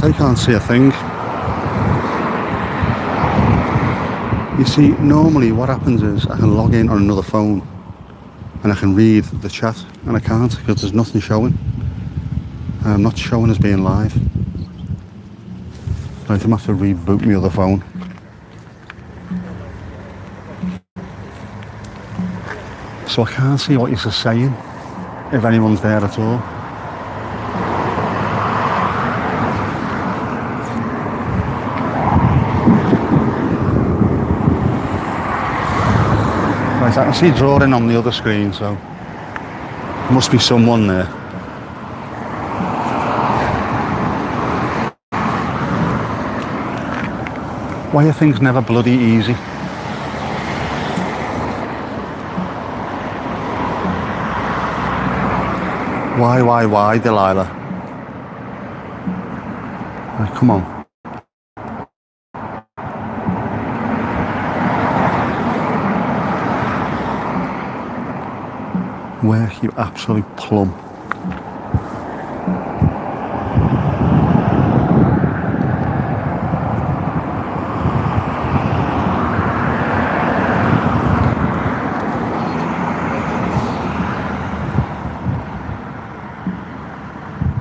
They can't see a thing. You see, normally what happens is I can log in on another phone and I can read the chat, and I can't because there's nothing showing. I'm not showing as being live. Right, I'm going to have to reboot my other phone. So I can't see what you're saying, if anyone's there at all. Right, I can see drawing on the other screen, so there must be someone there. Why are things never bloody easy? Why, Delilah? Right, come on. Work, you absolute plum.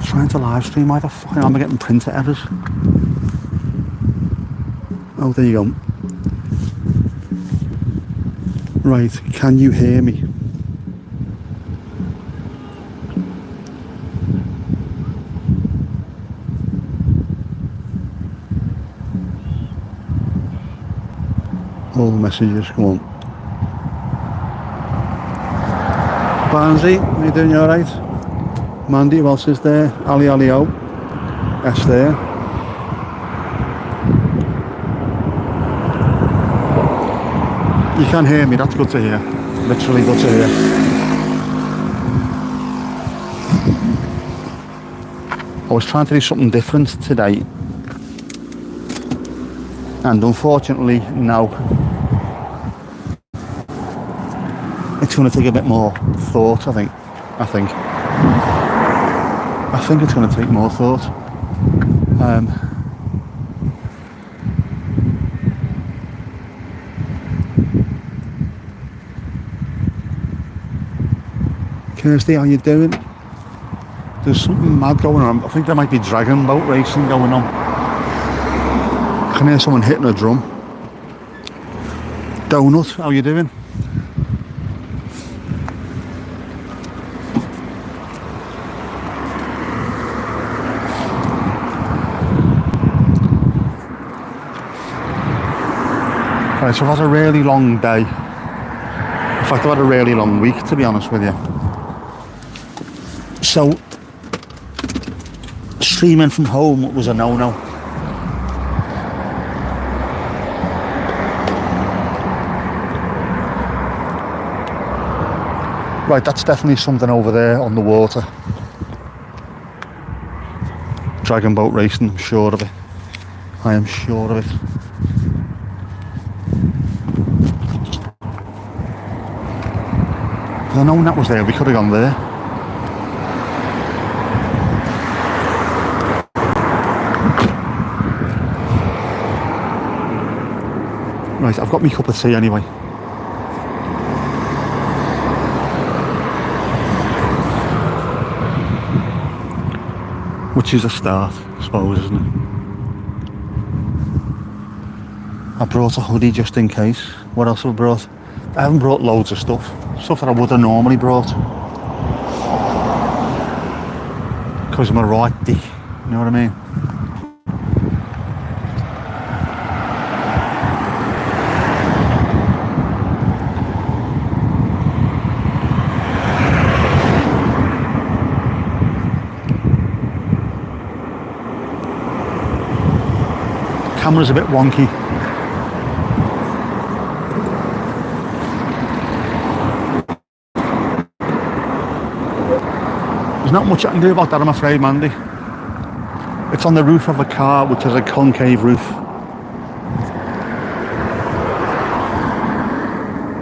Trying to live stream, why the fuck am I getting printer errors? Oh, there you go. Right, can you hear me? All the messages, come on. Barnsey, how you doing, you alright? Mandy, who else is there? Ali O. S there. You can hear me, that's good to hear. Literally good to hear. I was trying to do something different today. And unfortunately, no. It's going to take a bit more thought, I think it's going to take more thought. Kirsty, how you doing? There's something mad going on. I think there might be dragon boat racing going on. I can hear someone hitting a drum. Donut, how you doing? Right, so I've had a really long day. In fact, I've had a really long week, to be honest with you. So, streaming from home was a no-no. Right, that's definitely something over there on the water. Dragon boat racing, I'm sure of it. I am sure of it. If I'd known that was there, we could have gone there. Right, I've got my cup of tea anyway. Which is a start, I suppose, isn't it? I brought a hoodie just in case. What else have I brought? I haven't brought loads of stuff. Stuff that I would have normally brought. Because I'm a right dick, you know what I mean? Camera's a bit wonky. There's not much I can do about that, I'm afraid, Mandy. It's on the roof of a car which has a concave roof.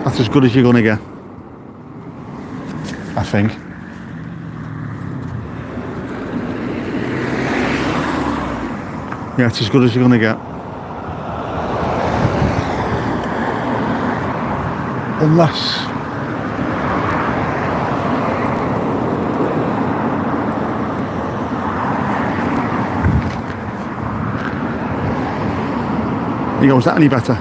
That's as good as you're gonna get, I think. Yeah, it's as good as you're going to get. Unless... There you go, is that any better?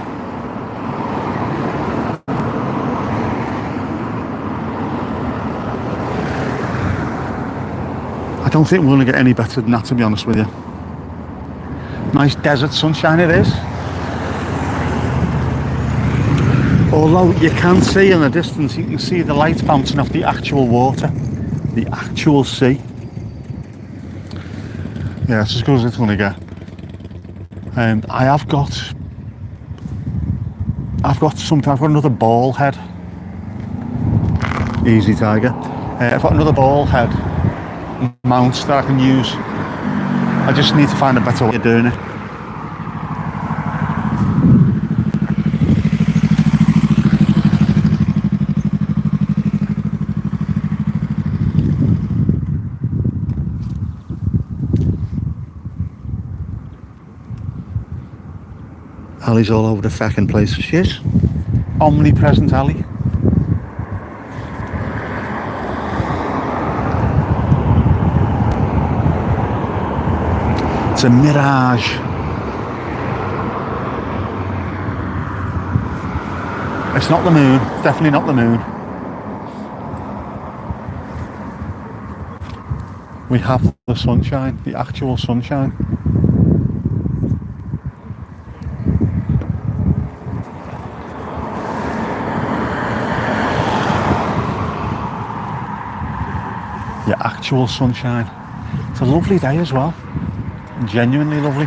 I don't think we're going to get any better than that, to be honest with you. Nice desert sunshine it is. Although you can see in the distance, you can see the light bouncing off the actual water, the actual sea. Yeah, it's as good as it's going to get. I've got something. I've got another ball head. Easy, tiger. I've got another ball head mount that I can use. I just need to find a better way of doing it. Ali's all over the fucking place. She is. Omnipresent Ali. It's a mirage. It's not the moon. It's definitely not the moon. We have the sunshine, the actual sunshine. The actual sunshine. It's a lovely day as well. Genuinely lovely.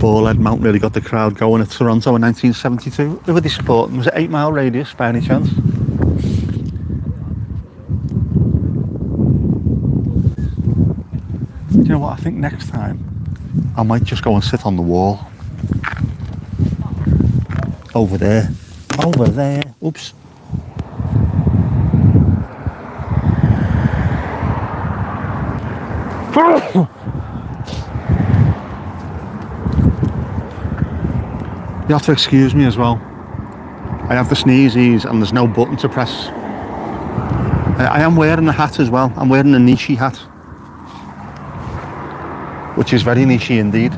Ballhead Mount really got the crowd going at Toronto in 1972. Who were they supporting? Was it 8 Mile Radius by any chance? Do you know what, I think next time I might just go and sit on the wall. Over there. Over there. Oops. You have to excuse me as well. I have the sneezies and there's no button to press. I am wearing a hat as well. I'm wearing a Nishi hat, which is very nichey indeed.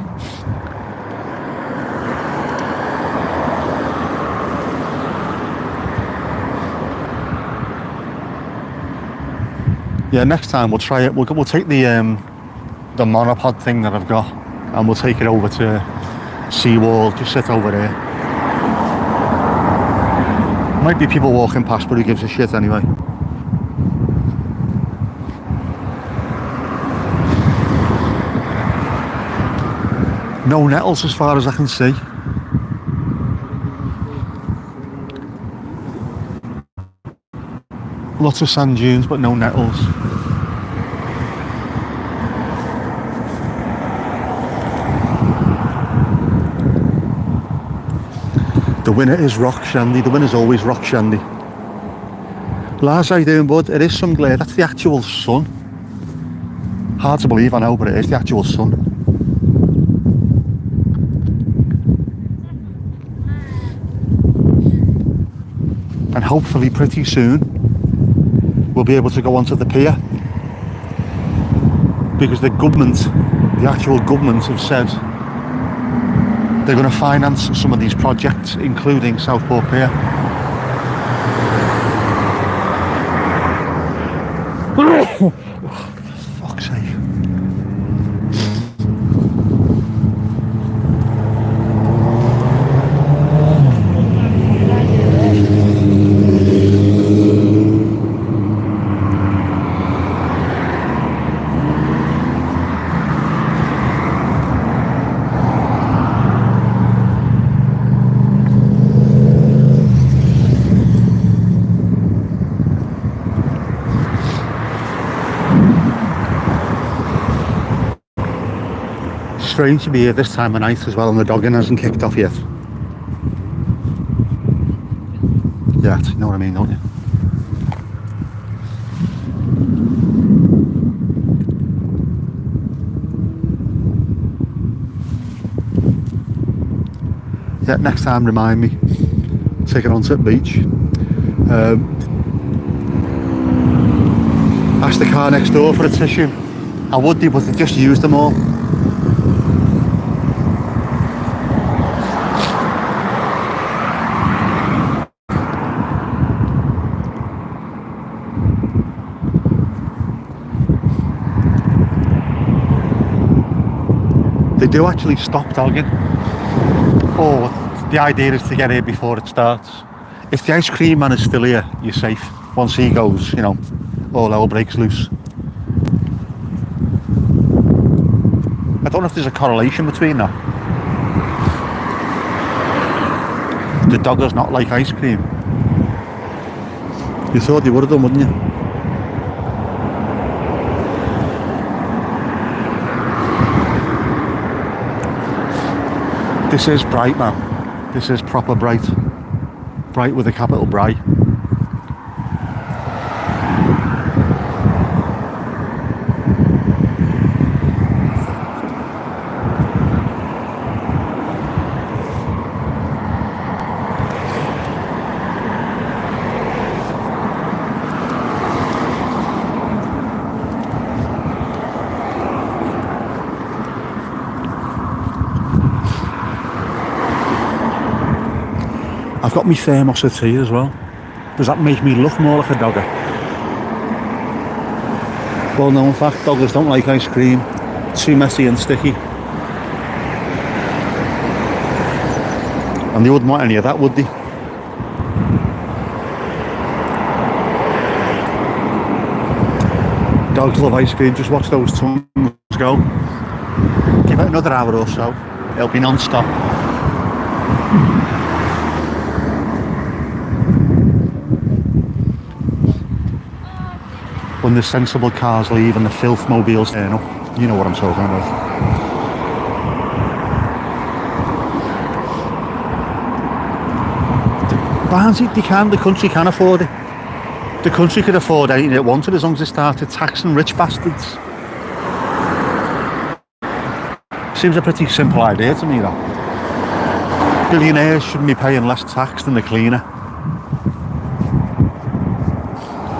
Yeah, next time we'll try it. We'll take the monopod thing that I've got and we'll take it over to Seawall. Just sit over there. Might be people walking past, but who gives a shit anyway. No nettles as far as I can see. Lots of sand dunes, but no nettles. The winner is rock shandy. The winner's always rock shandy. Lars, how you doing, bud? It is some glare. That's the actual sun. Hard to believe, I know, but it is the actual sun. And hopefully pretty soon we'll be able to go onto the pier, because the government, the actual government, have said they're going to finance some of these projects, including Southport Pier. For fuck's sake. strange to be here this time of night as well, and the dogging hasn't kicked off yet. Yeah, you know what I mean, don't you? Yeah, next time remind me, take it onto the beach. Ask the car next door for a tissue. I would do, but they just used them all. They do actually stop dogging. Oh, the idea is to get here before it starts. If the ice cream man is still here, you're safe. Once he goes, you know, all hell breaks loose. I don't know if there's a correlation between that. The doggers not like ice cream. You thought they would have done, wouldn't you? This is bright, man. This is proper bright. Bright with a capital bright. I've got my thermos of tea as well. Does that make me look more like a dogger? Well, no, in fact, doggers don't like ice cream. Too messy and sticky. And they wouldn't want any of that, would they? Dogs love ice cream. Just watch those tongues go. Give it another hour or so. It'll be non-stop. When the sensible cars leave and the filth mobiles turn up, you know what I'm talking about. Barnsley, the country can afford it. The country could afford anything it wanted as long as it started taxing rich bastards. Seems a pretty simple idea to me, that. Billionaires shouldn't be paying less tax than the cleaner.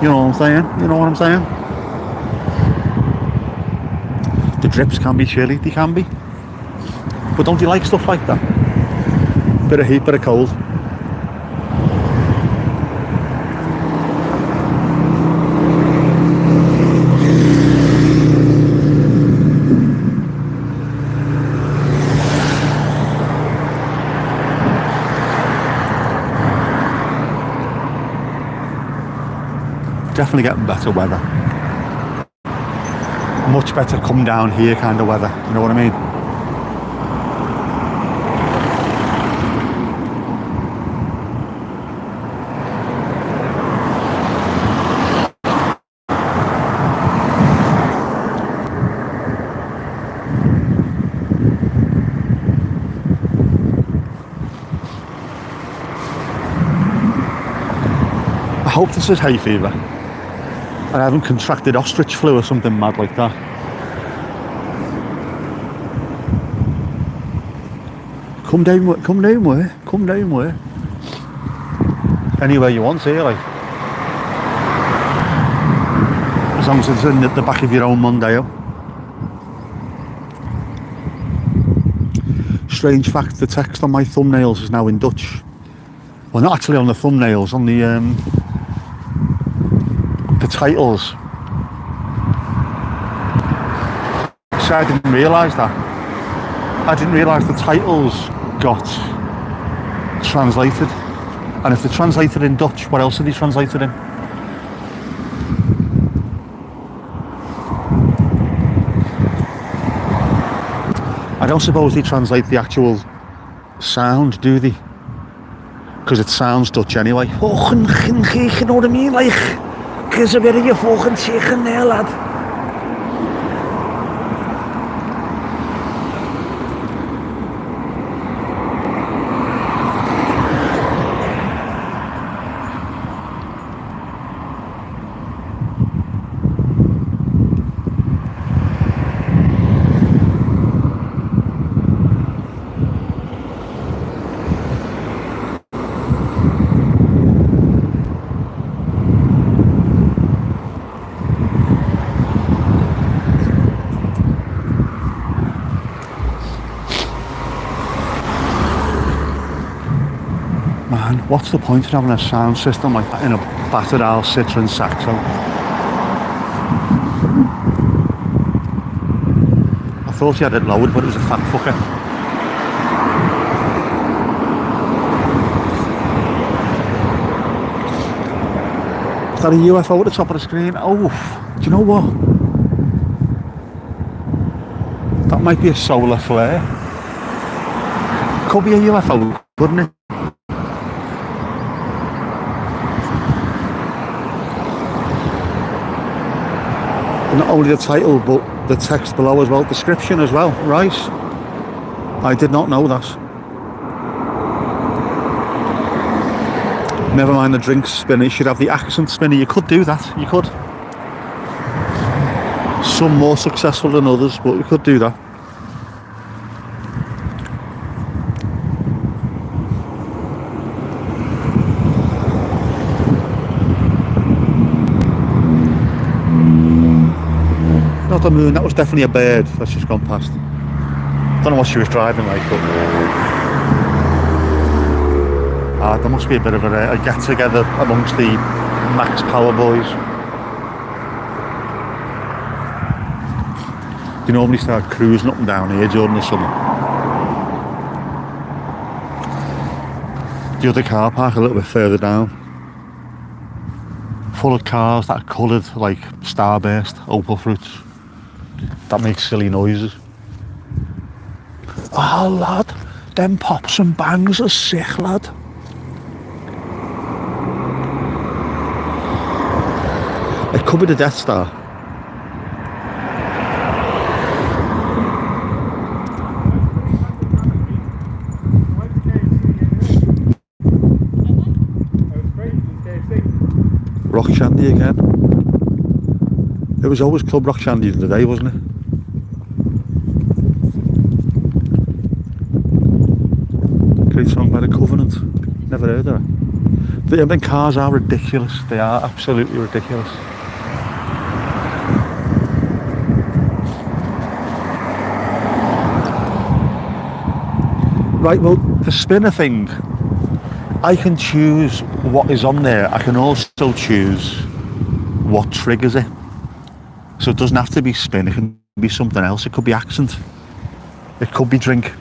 You know what I'm saying? You know what I'm saying? The drips can be chilly, they can be. But don't you like stuff like that? Bit of heat, bit of cold. Definitely getting better weather. Much better come down here kind of weather, you know what I mean? I hope this is hay fever. I haven't contracted ostrich flu or something mad like that. Come down where? Anywhere you want here, like. As long as it's in the back of your own Mondeo. Strange fact, the text on my thumbnails is now in Dutch. Well, not actually on the thumbnails, on the titles. So I didn't realise that. I didn't realise the titles got translated. And if they're translated in Dutch, what else are they translated in? I don't suppose they translate the actual sound, do they? Because it sounds Dutch anyway. Oh, you know what I mean? Like, because a bit of your fucking chicken there, lad. What's the point of having a sound system like that in a battered old Citroen Saxo? I thought he had it lowered, but it was a fat fucker. Is that a UFO at the top of the screen? Oh, do you know what? That might be a solar flare. Could be a UFO, couldn't it? Not only the title, but the text below as well, description as well, right? I did not know that. Never mind the drink spinner, you should have the accent spinner. You could do that, you could. Some more successful than others, but you could do that. Not the moon, that was definitely a bird that's just gone past. Don't know what she was driving like, but there must be a bit of a get together amongst the Max Power boys. They normally start cruising up and down here during the summer. The other car park a little bit further down, full of cars that are coloured like Starburst, Opal fruits, that make silly noises. Oh lad, them pops and bangs are sick, lad. It could be the Death Star. Rock Shandy again. It was always Club Rock Shandy in the day, wasn't it? Great song by The Covenant. Never heard of it. The cars are ridiculous. They are absolutely ridiculous. Right, well, the spinner thing, I can choose what is on there. I can also choose what triggers it. So it doesn't have to be spin, it can be something else. It could be accent, it could be drink,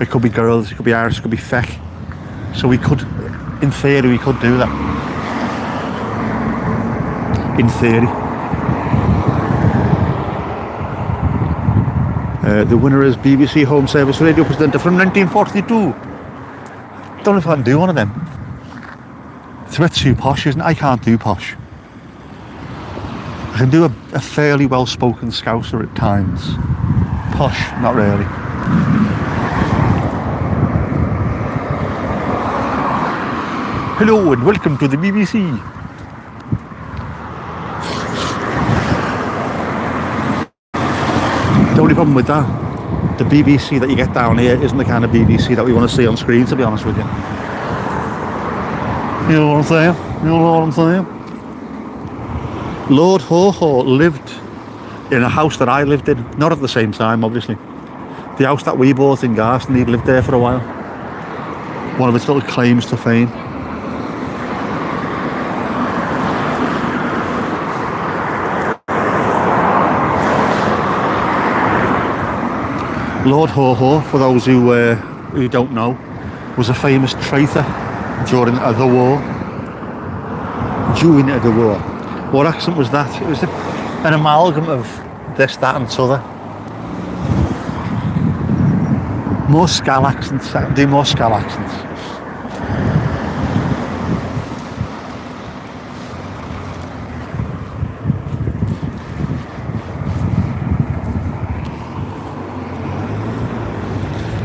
it could be girls, it could be Irish, it could be feck. So we could, in theory, we could do that. In theory. The winner is BBC Home Service Radio presenter from 1942. Don't know if I can do one of them. It's a bit too posh, isn't it? I can't do posh. I can do a fairly well-spoken Scouser at times. Posh, not really. Hello and welcome to the BBC. The only problem with that, the BBC that you get down here isn't the kind of BBC that we want to see on screen, to be honest with you. You know what I'm saying? You know what I'm saying? Lord Haw-Haw lived in a house that I lived in, not at the same time, obviously. The house that we bought in Garston, he'd lived there for a while. One of its little claims to fame. Lord Haw-Haw, for those who don't know, was a famous traitor during the war. During the war. What accent was that? It was an amalgam of this, that and t'other. More Scal accents, I can do more Scal accents.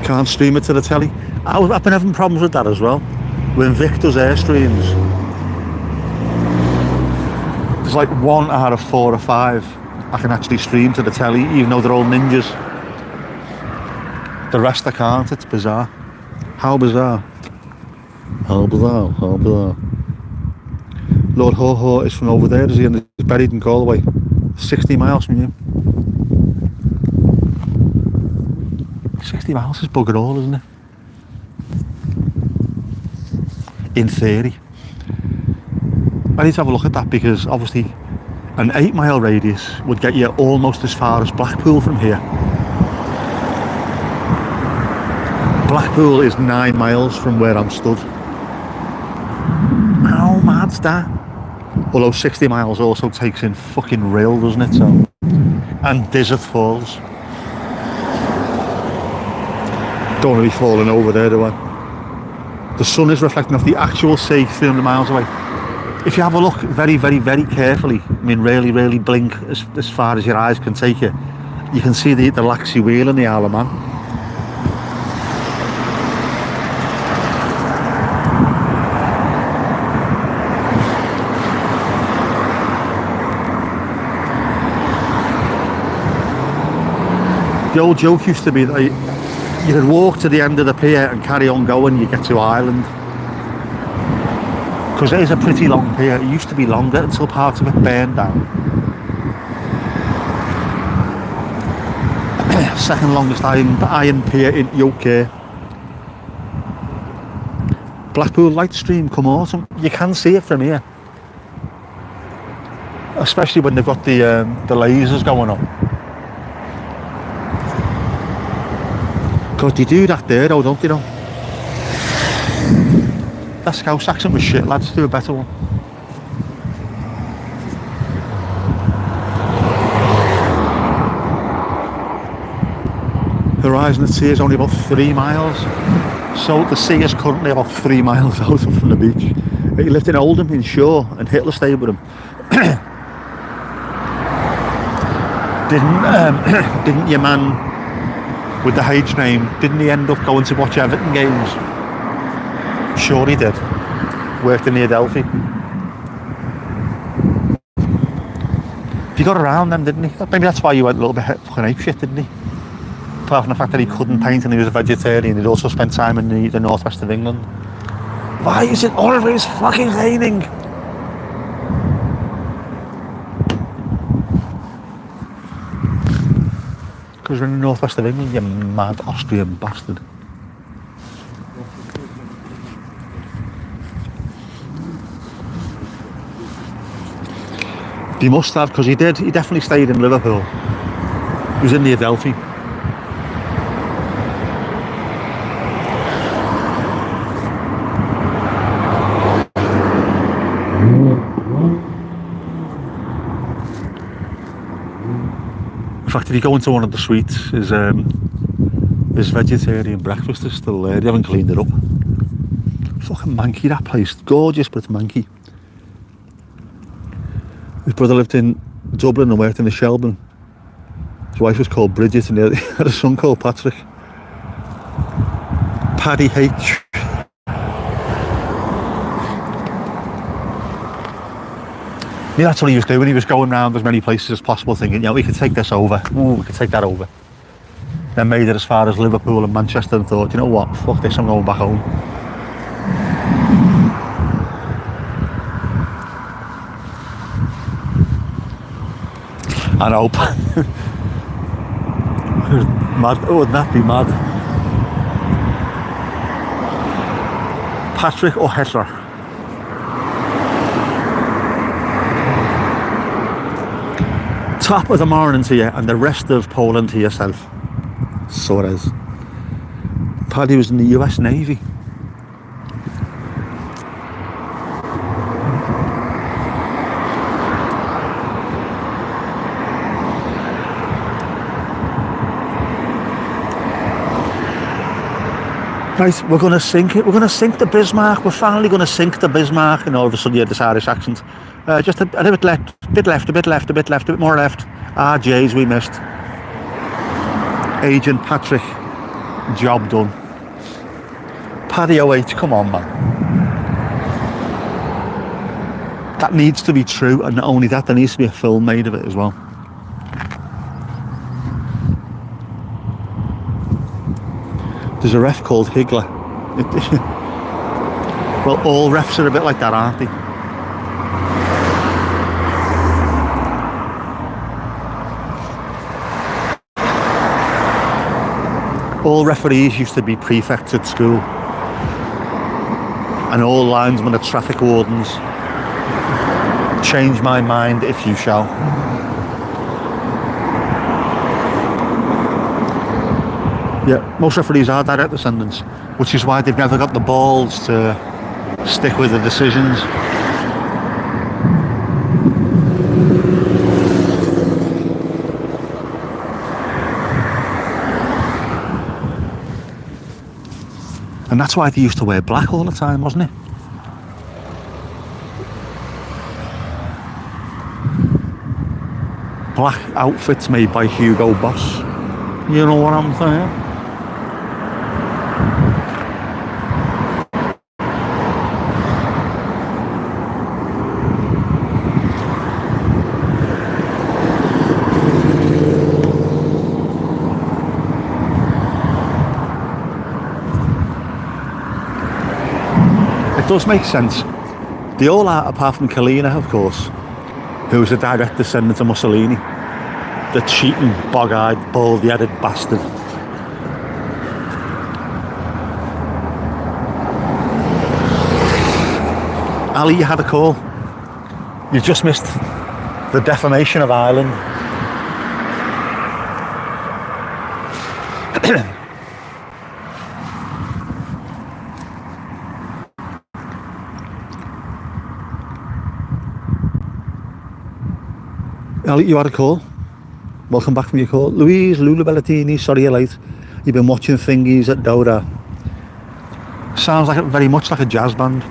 Can't stream it to the telly. I've been having problems with that as well. When Vic does Airstreams, there's like 1 out of 4 or 5 I can actually stream to the telly, even though they're all ninjas. The rest I can't. It's bizarre. How bizarre. How bizarre. How bizarre. Lord Haw-Haw is from over there, is he? And he's buried in Galway. 60 miles from you. 60 miles is bugger all, isn't it? in theory. I need to have a look at that, because obviously an 8-mile radius would get you almost as far as Blackpool from here. Blackpool is 9 miles from where I'm stood. How mad's that? Although 60 miles also takes in fucking rail, doesn't it? So, and Desert Falls. Don't want to be falling over there, do I? The sun is reflecting off the actual sea 300 miles away. If you have a look very, very, very carefully, I mean really, really blink as far as your eyes can take you, you can see the Laxey Wheel in the Isle of Man. The old joke used to be that you could walk to the end of the pier and carry on going, you get to Ireland. Because it is a pretty long pier. It used to be longer until part of it burned down. Second longest iron pier in UK. Blackpool Light Stream come autumn. You can see it from here. Especially when they've got the lasers going on. God, they do that there though, don't they know? That Scouse accent was shit, lads. Do a better one. Horizon at sea is only about 3 miles. So the sea is currently about 3 miles out from the beach. He lived in Oldham in Shore, and Hitler stayed with him. Didn't your man with the H name, didn't he end up going to watch Everton games? Sure he did. Worked in the Adelphi. He got around then, didn't he? Maybe that's why he went a little bit fucking apeshit, didn't he? Apart from the fact that he couldn't paint and he was a vegetarian, he'd also spent time in the northwest of England. Why is it always fucking raining? Because we're in the northwest of England, you mad Austrian bastard. He must have, because he did. He definitely stayed in Liverpool. He was in the Adelphi. In fact, if you go into one of the suites, his vegetarian breakfast is still there. They haven't cleaned it up. Fucking manky, that place. Gorgeous, but it's manky. His brother lived in Dublin and worked in the Shelburne. His wife was called Bridget and he had a son called Patrick. Paddy H. Yeah, that's what he was doing. He was going around as many places as possible thinking, yeah, we could take this over. Ooh, we could take that over. Then made it as far as Liverpool and Manchester and thought, you know what, fuck this, I'm going back home. I know. Mad. Oh, wouldn't that be mad? Patrick or Hitler? Top of the morning to you and the rest of Poland to yourself. So it is. Paddy was in the US Navy. Right, we're going to sink it. We're going to sink the Bismarck. We're finally going to sink the Bismarck. And all of a sudden you had this Irish accent. Just a bit left, a bit left, a bit left, a bit left, a bit more left. Ah, J's we missed. Agent Patrick, job done. Paddy 08, come on, man. That needs to be true, and not only that, there needs to be a film made of it as well. There's a ref called Higgler. Well, all refs are a bit like that, aren't they? All referees used to be prefects at school. and all linesmen are traffic wardens. Change my mind if you shall. Yeah, most referees are direct descendants, which is why they've never got the balls to stick with the decisions. And that's why they used to wear black all the time, wasn't it? Black outfits made by Hugo Boss. You know what I'm saying? It does make sense. They all are, apart from Kalina, of course, who's a direct descendant of Mussolini. The cheating, bog-eyed, baldy-headed bastard. Ali, you had a call. You just missed the defamation of Ireland. Ali, you had a call. Welcome back from your call. Louise, Lula Bellatini, sorry you're late. You've been watching thingies at Dora. Sounds like very much like a jazz band.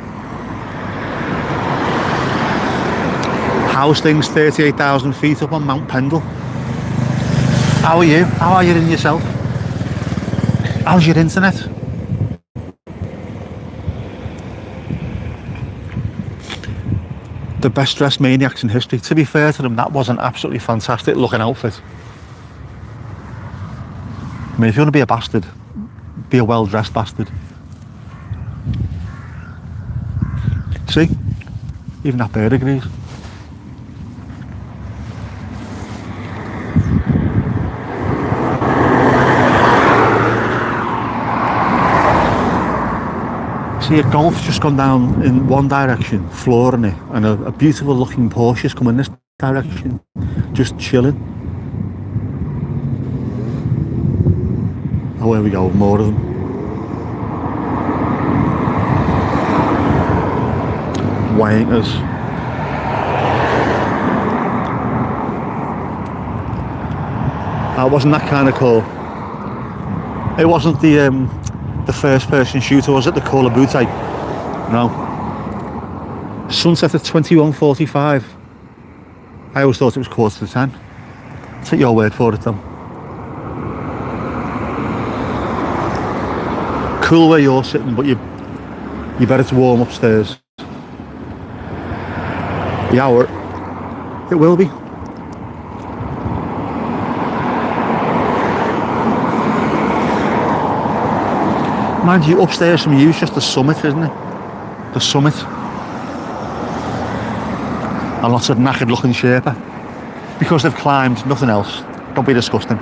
How's things 38,000 feet up on Mount Pendle? How are you? How are you in yourself? How's your internet? The best dressed maniacs in history. To be fair to them, that was an absolutely fantastic looking outfit. I mean, if you want to be a bastard, be a well dressed bastard. See? Even that bird agrees. See, a Golf's just gone down in one direction, flooring it, and a beautiful looking Porsche's coming this direction, just chilling. Oh, here we go, more of them. Wankers. That wasn't that kind of call. It wasn't the first person shooter, was it? The Call of Butte? No. Sunset at 21:45. I always thought it was 9:45. Take your word for it though. Cool where you're sitting, but you better to warm upstairs. The hour, it will be. Mind you, upstairs from you is just the summit, isn't it? The summit. And lots of knackered looking Sherpa. Because they've climbed, nothing else. Don't be disgusting.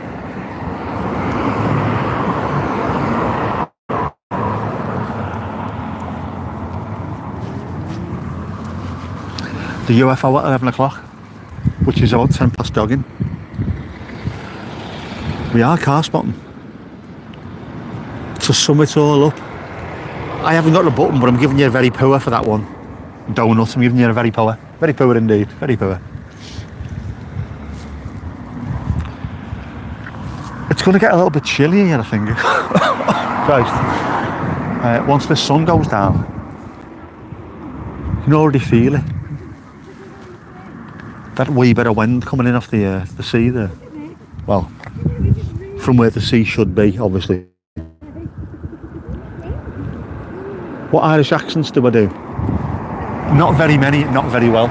The UFO at 11 o'clock, which is about 10 past jogging. We are car spotting. To sum it all up, I haven't got the button, but I'm giving you a very poor for that one. Donut, I'm giving you a very poor. Very poor indeed, very poor. It's going to get a little bit chilly here, I think. Christ. Once the sun goes down, you can already feel it. That wee bit of wind coming in off the sea there. Well, from where the sea should be, obviously. What Irish accents do I do? Not very many, not very well.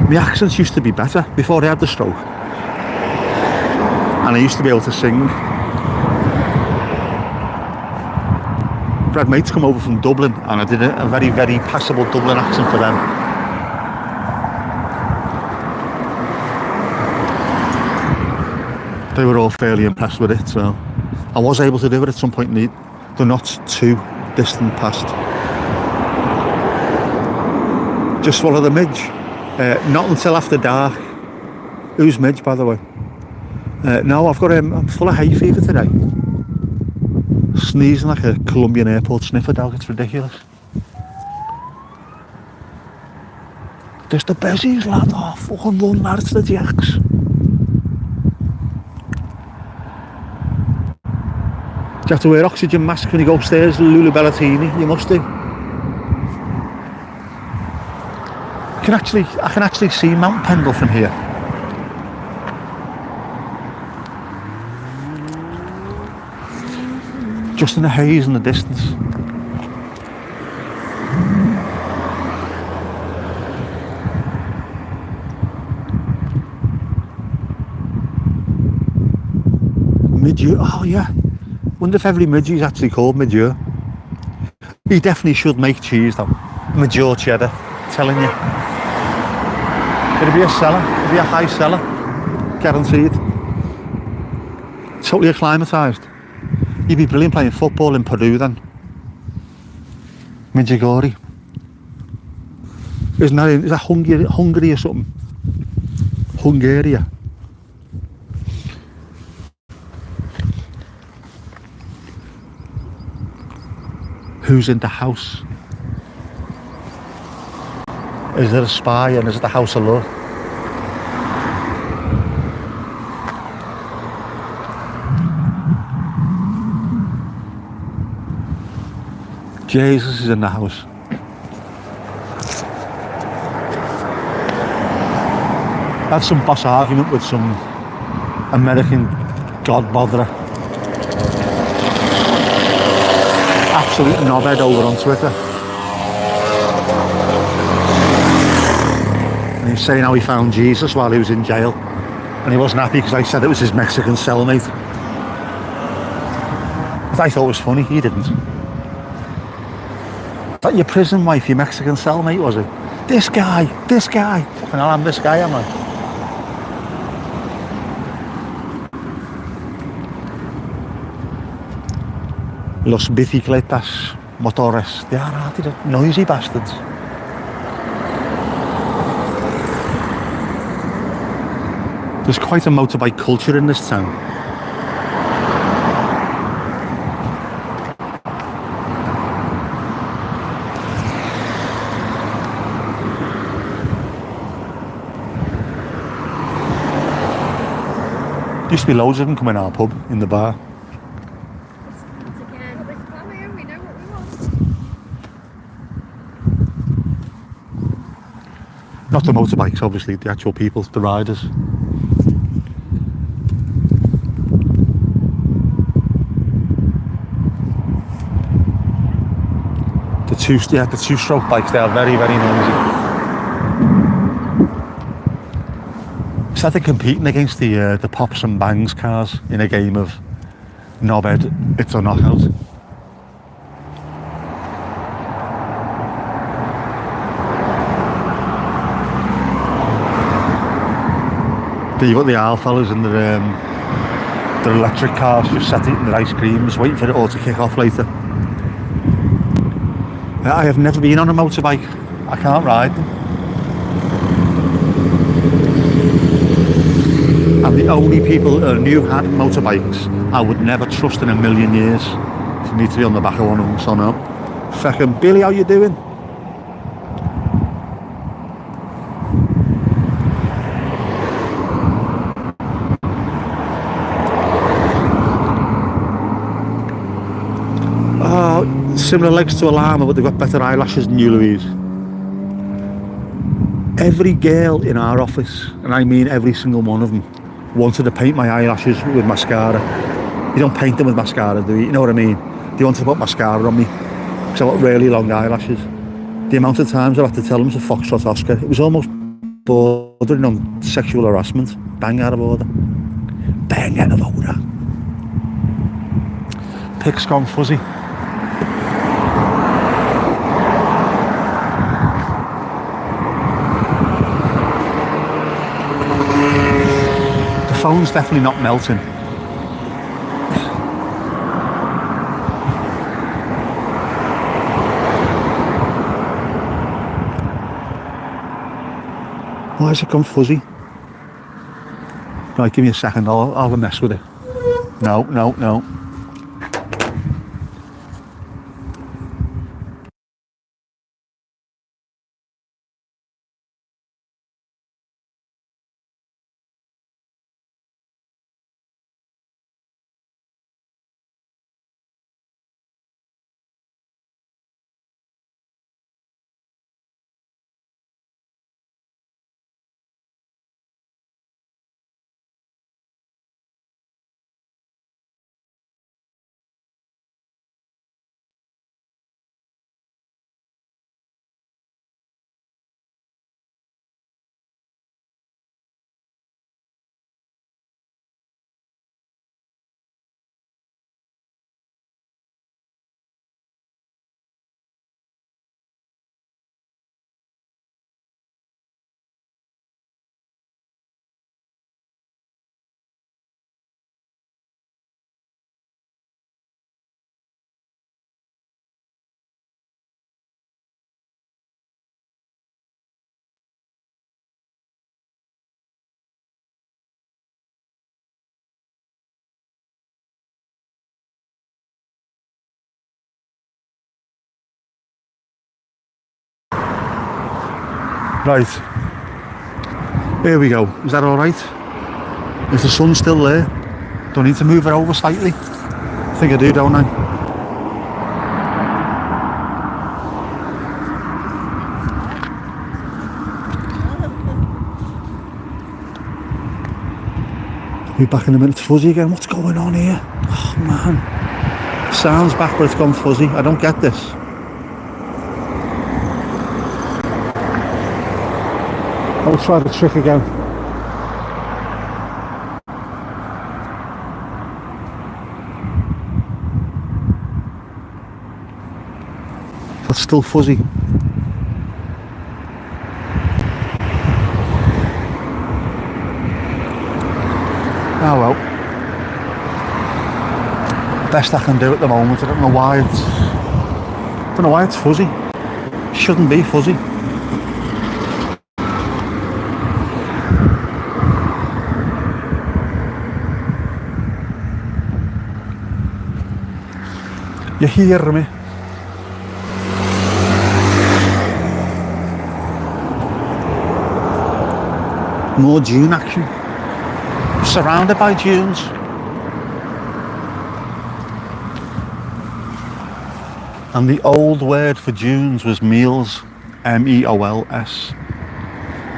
My accents used to be better before I had the stroke. And I used to be able to sing. I had mates come over from Dublin and I did a very, very passable Dublin accent for them. They were all fairly impressed with it, so I was able to do it at some point. They're not too distant past. Just swallow the midge. Not until after dark. Who's midge, by the way? No, I'm full of hay fever today. Sneezing like a Colombian airport sniffer dog. It's ridiculous. There's the bezies, lad. Oh, fucking run, lad. It's the jacks. Do you have to wear oxygen mask when you go upstairs, Lulu Bellatini? You must do. I can actually see Mount Pendle from here. Just in the haze in the distance. Mid-year, oh yeah. Wonder if every midge is actually called mid-year. He definitely should make cheese though. Mid-year cheddar, telling you. It'll be a seller, it'll be a high seller. Guaranteed. Totally acclimatised. You'd be brilliant playing football in Peru then. Medjugorje. Is that Hungary or something? Hungary. Who's in the house? Is there a spy and is it the house of love? Jesus is in the house. I had some boss argument with some American god botherer. Absolute knobhead over on Twitter. And he's saying how he found Jesus while he was in jail. And he wasn't happy because I said it was his Mexican cellmate. But I thought it was funny, he didn't. That your prison wife, your Mexican cellmate, was it? This guy. Fucking hell, I'm this guy, am I? Los bicicletas, motores. They are noisy bastards. There's quite a motorbike culture in this town. Used to be loads of them coming our pub in the bar. Not the motorbikes, obviously, the actual people, the riders. The two-stroke bikes, they are very, very noisy. It's like they're competing against the pops and bangs cars in a game of knobhead, it's a knockout. You've got the owl fellas and their electric cars just sat eating their ice creams, waiting for it all to kick off later. I have never been on a motorbike. I can't ride them. And the only people who had motorbikes I would never trust in a million years for me to be on the back of one of them, so no. Feckin' Billy, how you doing? Similar legs to a llama, but they've got better eyelashes than you, Louise. Every girl in our office, and I mean every single one of them, wanted to paint my eyelashes with mascara. You don't paint them with mascara, do you? You know what I mean? They wanted to put mascara on me because I've got really long eyelashes. The amount of times I had to tell them to foxtrot Oscar, it was almost bordering on sexual harassment. Bang out of order. Bang out of order. Pick's gone fuzzy. phone's definitely not melting. Why has it gone fuzzy? Right, give me a second, I'll mess with it. No. Right, here we go. Is that all right? Is the sun still there? Do I need to move it over slightly? I think I do, don't I? I'll be back in a minute. It's fuzzy again. What's going on here? Oh man. Sound's back but it's gone fuzzy. I don't get this. I'll try the trick again. That's still fuzzy. Oh well. Best I can do at the moment. I don't know why it's fuzzy. It shouldn't be fuzzy. You hear me? More dune action. Surrounded by dunes. And the old word for dunes was meals, M-E-O-L-S,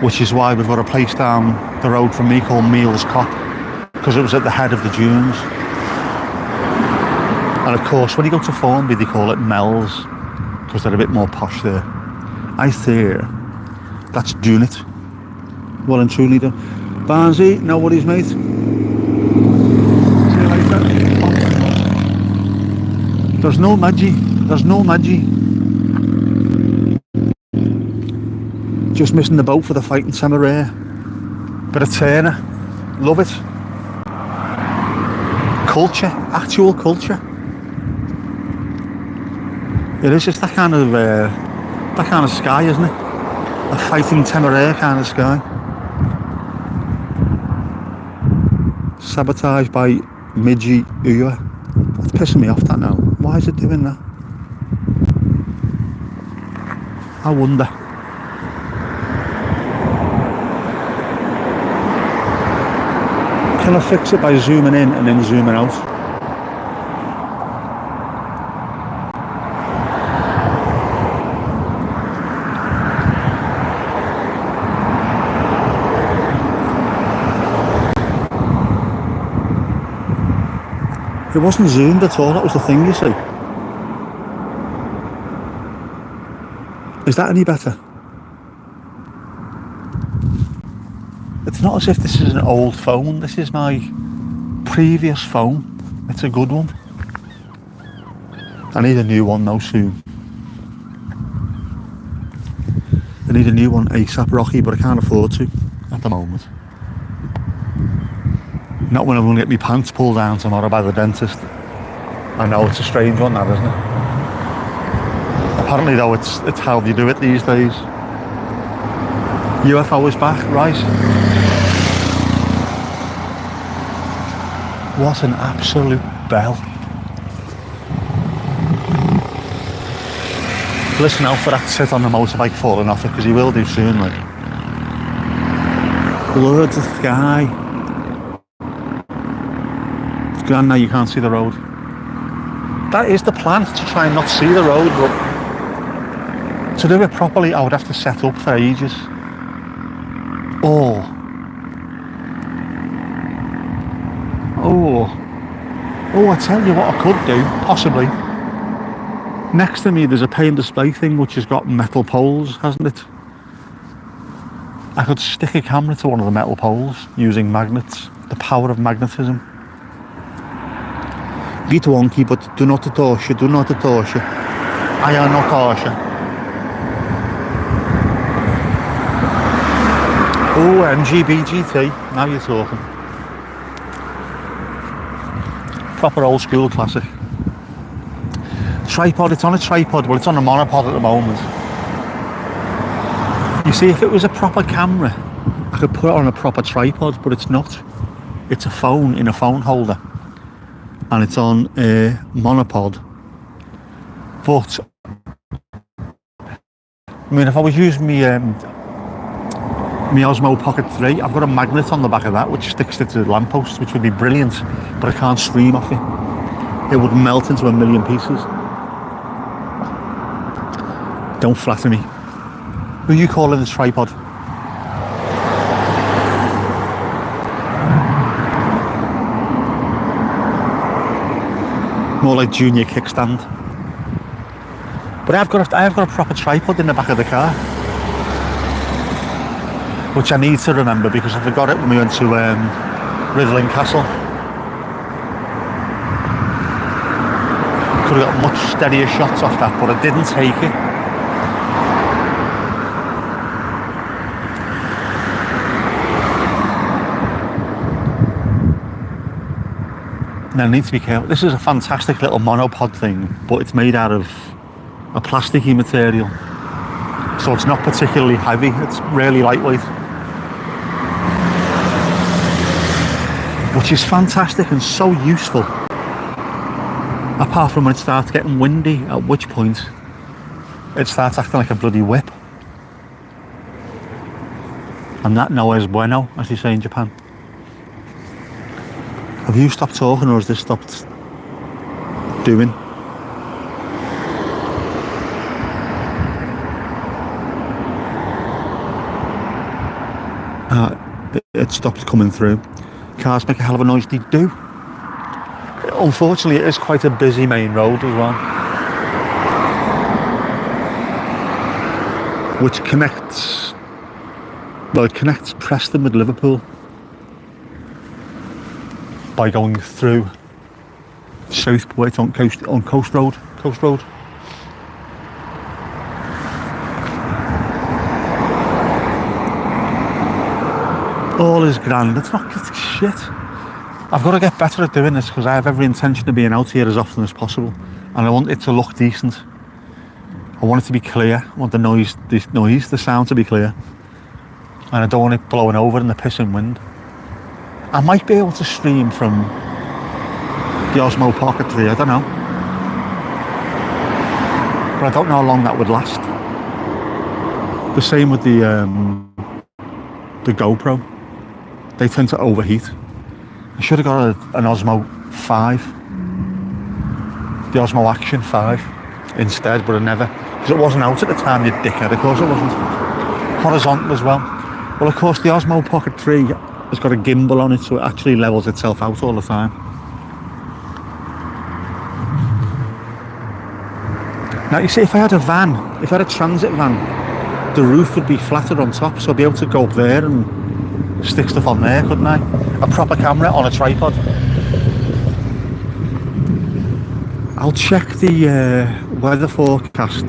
which is why we've got a place down the road from me called Meals Cop, because it was at the head of the dunes. And of course, when you go to Formby, they call it Mel's, because they're a bit more posh there. I hear that's doing it. Well and truly done. Barnsey, no worries, mate. See you later. There's no Maggie. Just missing the boat for the fight in Temeraire. Bit of Turner. Love it. Culture. Actual culture. It is just that kind of sky, isn't it? A fighting Temeraire kind of sky. Sabotaged by Midgie Ua. That's pissing me off, that now. Why is it doing that? I wonder. Can I fix it by zooming in and then zooming out? It wasn't zoomed at all, that was the thing, you see. Is that any better? It's not as if this is an old phone, this is my previous phone. It's a good one. I need a new one though soon. I need a new one ASAP, Rocky, but I can't afford to at the moment. Not when I'm going to get my pants pulled down tomorrow by the dentist. I know, it's a strange one, that, isn't it? Apparently, though, it's how they do it these days. UFO is back, right? What an absolute bell. Listen out for that tit on the motorbike falling off it, because he will do soon, like. Blurred the sky. It's gone now, you can't see the road. That is the plan, to try and not see the road, but to do it properly, I would have to set up for ages. Oh, I tell you what I could do, possibly. Next to me there's a pay and display thing which has got metal poles, hasn't it? I could stick a camera to one of the metal poles using magnets, the power of magnetism. Bit wonky, but do not touch it, do not touch it. I am not touch it. Oh, MGBGT, now you're talking. Proper old school classic. Tripod, it's on a tripod, well it's on a monopod at the moment. You see, if it was a proper camera, I could put it on a proper tripod, but it's not. It's a phone in a phone holder. And it's on a monopod. But, I mean, if I was using my Osmo Pocket 3, I've got a magnet on the back of that which sticks it to the lamppost, which would be brilliant, but I can't stream off it. It would melt into a million pieces. Don't flatter me. Who are you calling this tripod? More like junior kickstand. But I have got a proper tripod in the back of the car, which I need to remember because I forgot it when we went to Ridling Castle. Could have got much steadier shots off that, but I didn't take it. Now I need to be careful. This is a fantastic little monopod thing, but it's made out of a plasticky material. So it's not particularly heavy, it's really lightweight. Which is fantastic and so useful. Apart from when it starts getting windy, at which point it starts acting like a bloody whip. And that no es bueno, as they say in Japan. Have you stopped talking or has this stopped doing? It stopped coming through. Cars make a hell of a noise, they do. Unfortunately, it is quite a busy main road as well. Which connects, well, it connects Preston with Liverpool by going through Southport on Coast Road. All is grand. It's shit. I've got to get better at doing this because I have every intention of being out here as often as possible, and I want it to look decent. I want it to be clear. I want the sound to be clear, and I don't want it blowing over in the pissing wind. I might be able to stream from the Osmo Pocket 3, I don't know. But I don't know how long that would last. The same with the GoPro. They tend to overheat. I should have got an Osmo 5. The Osmo Action 5 instead, but I never. Because it wasn't out at the time, you dickhead. Of course it wasn't. Horizontal as well. Well, of course, the Osmo Pocket 3 has got a gimbal on it, so it actually levels itself out all the time. Now, you see, if I had a transit van, the roof would be flatter on top, so I'd be able to go up there and stick stuff on there, couldn't I? A proper camera on a tripod. I'll check the weather forecast.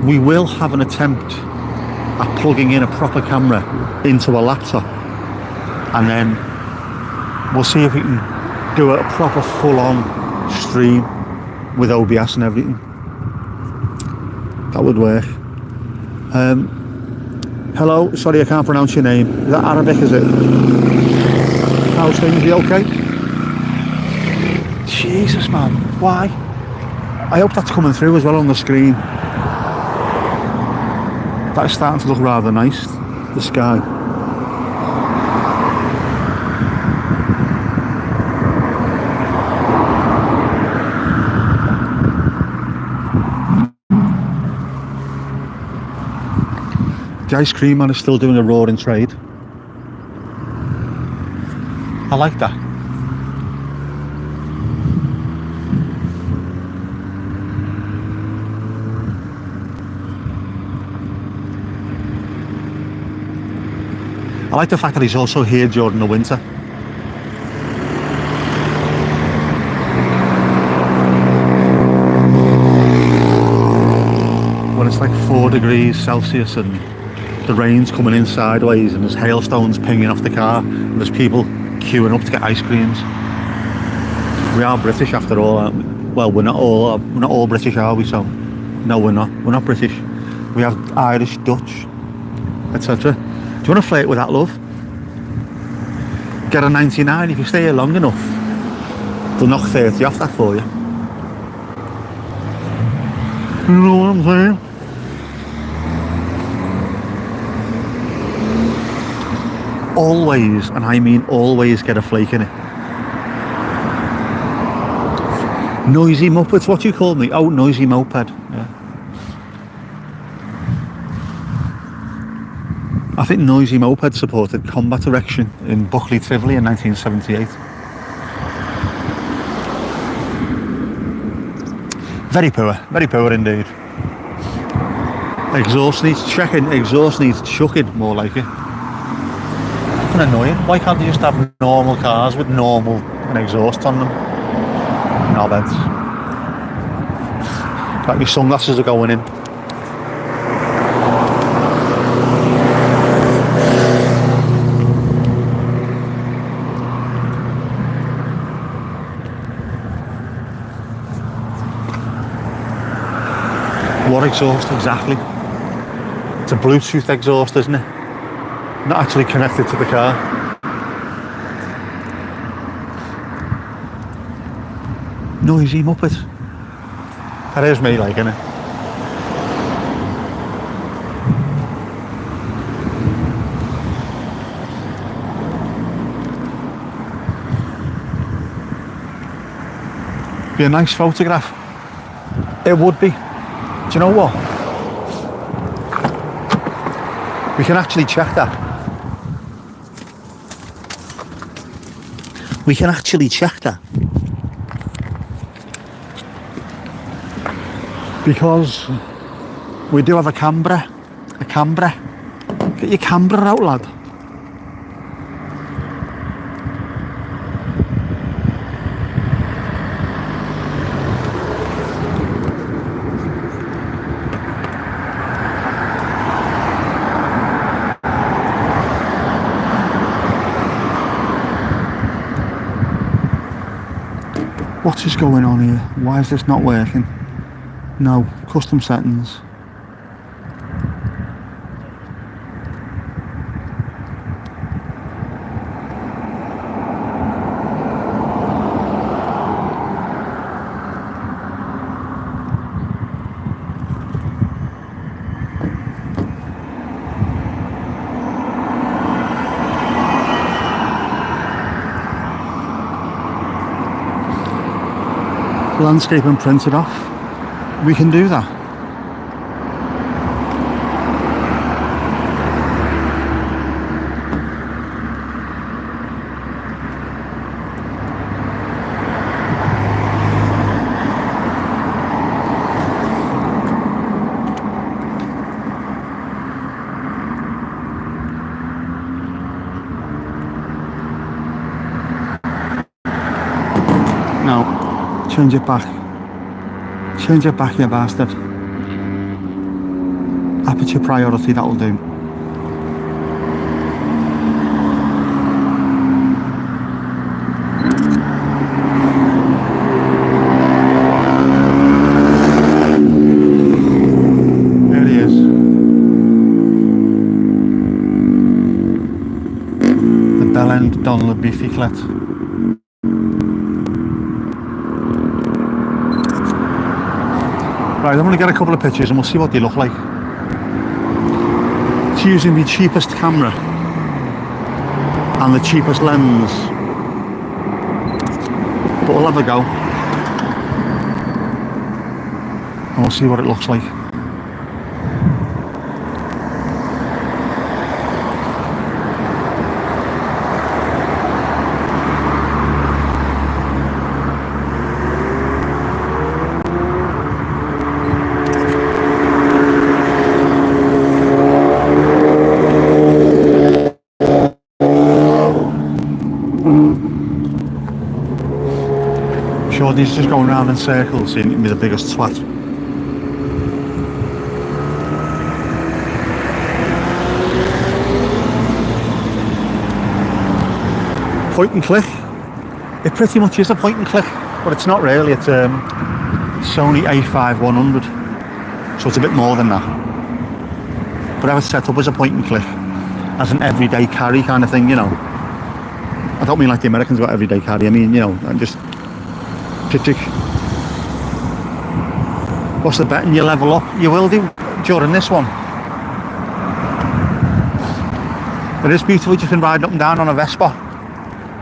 We will have an attempt at plugging in a proper camera into a laptop and then We'll see if we can do a proper full-on stream with OBS and everything. That would work. Hello, sorry I can't pronounce your name. Is that Arabic, is it? How's things? Are you okay? Jesus, man, why? I hope that's coming through as well on the screen. That is starting to look rather nice, the sky. The ice cream man is still doing a roaring trade. I like that. I like the fact that he's also here during the winter. When it's like 4 degrees Celsius and the rain's coming in sideways and there's hailstones pinging off the car and there's people queuing up to get ice creams. We are British after all, aren't we? Well, we're not all British, are we? So no, we're not British. We have Irish, Dutch, etc. Do you want to flirt with that, love? Get a 99. If you stay here long enough, they'll knock 30 off that for you. You know what I'm saying? Always, and I mean always, get a flake in it. Noisy Muppets, what do you call me? Oh, noisy moped. Yeah. I think Noisy Moped supported combat erection in Buckley, Tivoli in 1978. Very poor indeed. Exhaust needs checking, exhaust needs chucking, more like it. Fucking annoying. Why can't they just have normal cars with normal exhausts on them? Knobheads. Like my sunglasses are going in. What exhaust exactly? It's a Bluetooth exhaust, isn't it? Not actually connected to the car. Noisy Muppet. That is me, like, innit? Be a nice photograph. It would be. Do you know what? We can actually check that. We can actually check that. Because we do have a camera. A camera. Get your camera out, lad. What is going on here? Why is this not working? No, custom settings. Landscape and print it off. We can do that. No. Change it back. Change it back, you bastard. Aperture priority, that'll do. dans le bicyclette. Right, I'm going to get a couple of pictures and we'll see what they look like. It's using the cheapest camera and the cheapest lens, but we'll have a go and we'll see what it looks like. Sure, these just going round in circles, seeing me the biggest twat. Point and click. It pretty much is a point and click, but it's not really. It's Sony A5100, so it's a bit more than that. But I have it set up as a point and click, as an everyday carry kind of thing, you know. I don't mean like the Americans got everyday carry. I mean, you know, I'm just tick. What's the betting you level up? You will do during this one. It is beautiful. You can ride up and down on a Vespa.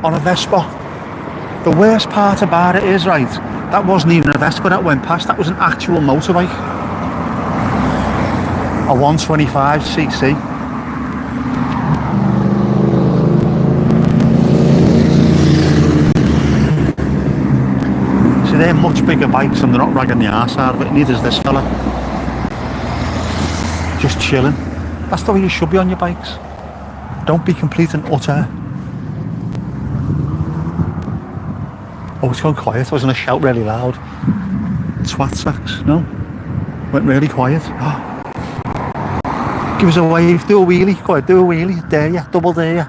On a Vespa. The worst part about it is, right, that wasn't even a Vespa that went past. That was an actual motorbike. A 125cc. They're much bigger bikes and they're not ragging the arse out of it, neither is this fella. Just chilling. That's the way you should be on your bikes. Don't be complete and utter. Oh, it's gone quiet. I was going to shout really loud. Twat sacks, no? Went really quiet. Oh. Give us a wave, do a wheelie. Go ahead, do a wheelie. Dare ya, double dare ya.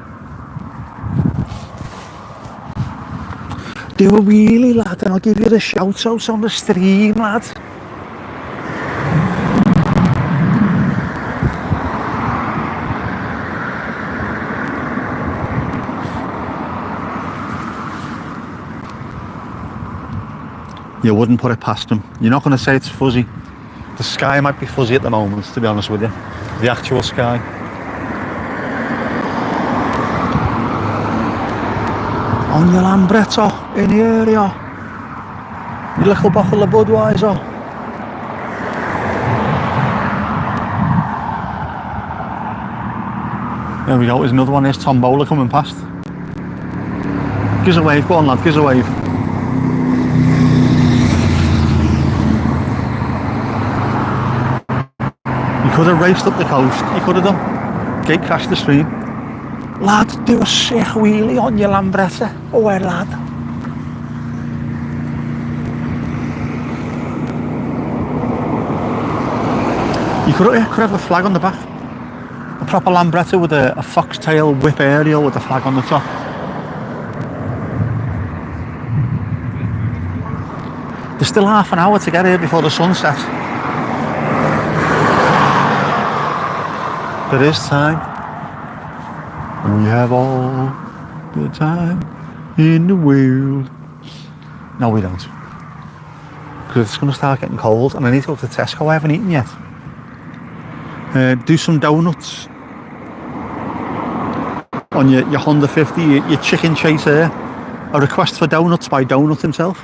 Do a wheelie, lad, and I'll give you the shout outs on the stream, lad. You wouldn't put it past them. You're not going to say it's fuzzy. The sky might be fuzzy at the moment, to be honest with you. The actual sky. On your Lambretta in the area. Your little bottle of Budweiser. There we go, there's another one. There's Tom Bowler coming past. Give us a wave, go on lad, give us a wave. You could have raced up the coast, you could have done. Gate crashed the stream. Lad, do a sick wheelie on your Lambretta. Oh, where, lad? You could have a flag on the back. A proper Lambretta with a foxtail whip aerial with a flag on the top. There's still half an hour to get here before the sun sets. There is time. We have all the time in the world. No, we don't. Because it's going to start getting cold and I need to go to Tesco. I haven't eaten yet. Do some donuts on your Honda 50, your chicken chaser. A request for donuts by Donut himself.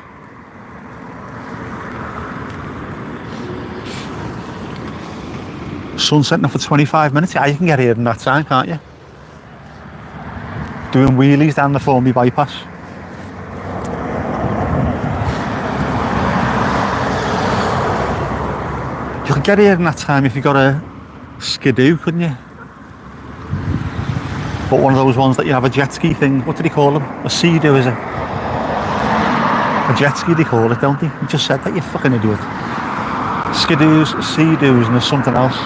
Sun setting up for 25 minutes. Yeah, you can get here in that time, can't you? Doing wheelies down the Formby bypass. You could get here in that time if you got a skidoo, couldn't you? But one of those ones that you have a jet ski thing. What do they call them? A sea-doo, is it? A jet ski they call it, don't they? You just said that, you fucking idiot. Skidoos, sea-doos, and there's something else.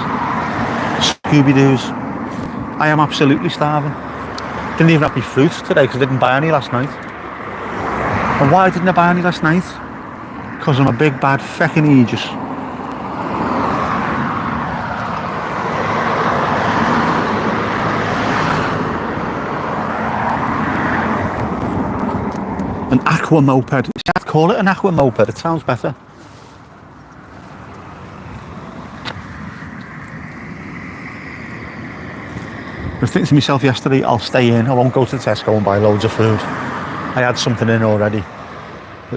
Scooby-doos. I am absolutely starving. Didn't even have any fruit today because I didn't buy any last night. And why didn't I buy any last night? Because I'm a big bad feckin' Aegis. An aqua moped. I'd call it an aqua moped, it sounds better. I was thinking to myself yesterday, I'll stay in, I won't go to Tesco and buy loads of food. I had something in already.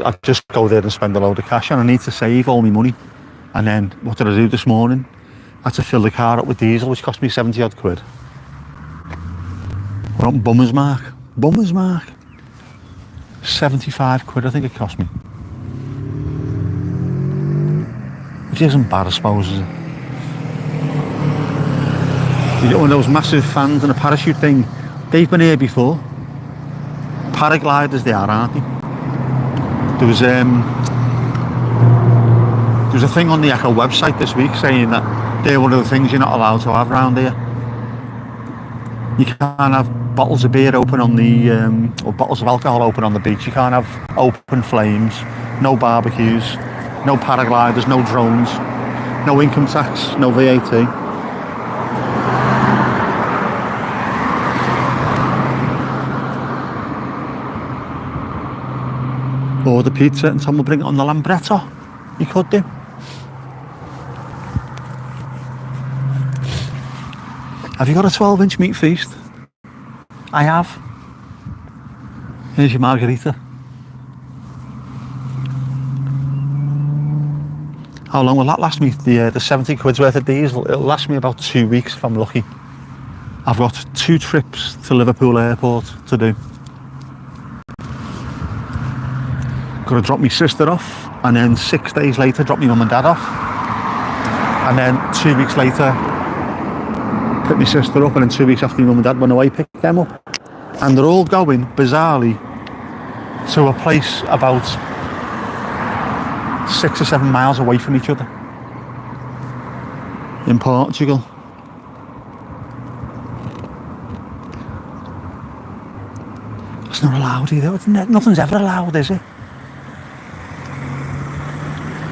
I'd just go there and spend a load of cash, and I need to save all my money. And then, what did I do this morning? I had to fill the car up with diesel, which cost me 70 odd quid. We're on Bummer's Mark. Bummer's Mark. 75 quid I think it cost me. Which isn't bad, I suppose, is it? You get one of those massive fans and a parachute thing. They've been here before. Paragliders they are, aren't they? There was a thing on the Echo website this week saying that they're one of the things you're not allowed to have around here. You can't have bottles of beer open on the, or bottles of alcohol open on the beach. You can't have open flames, no barbecues, no paragliders, no drones, no income tax, no VAT. Order pizza and Tom will bring it on the Lambretto. You could do. Have you got a 12-inch meat feast? I have. Here's your margarita. How long will that last me? The 70 quid's worth of diesel, it'll last me about 2 weeks if I'm lucky. I've got 2 trips to Liverpool Airport to do. Got to drop my sister off, and then 6 days later drop my mum and dad off, and then 2 weeks later pick my sister up, and then 2 weeks after my mum and dad went away, pick them up. And they're all going, bizarrely, to a place about 6 or 7 miles away from each other in Portugal. It's not allowed either. Nothing's ever allowed, is it?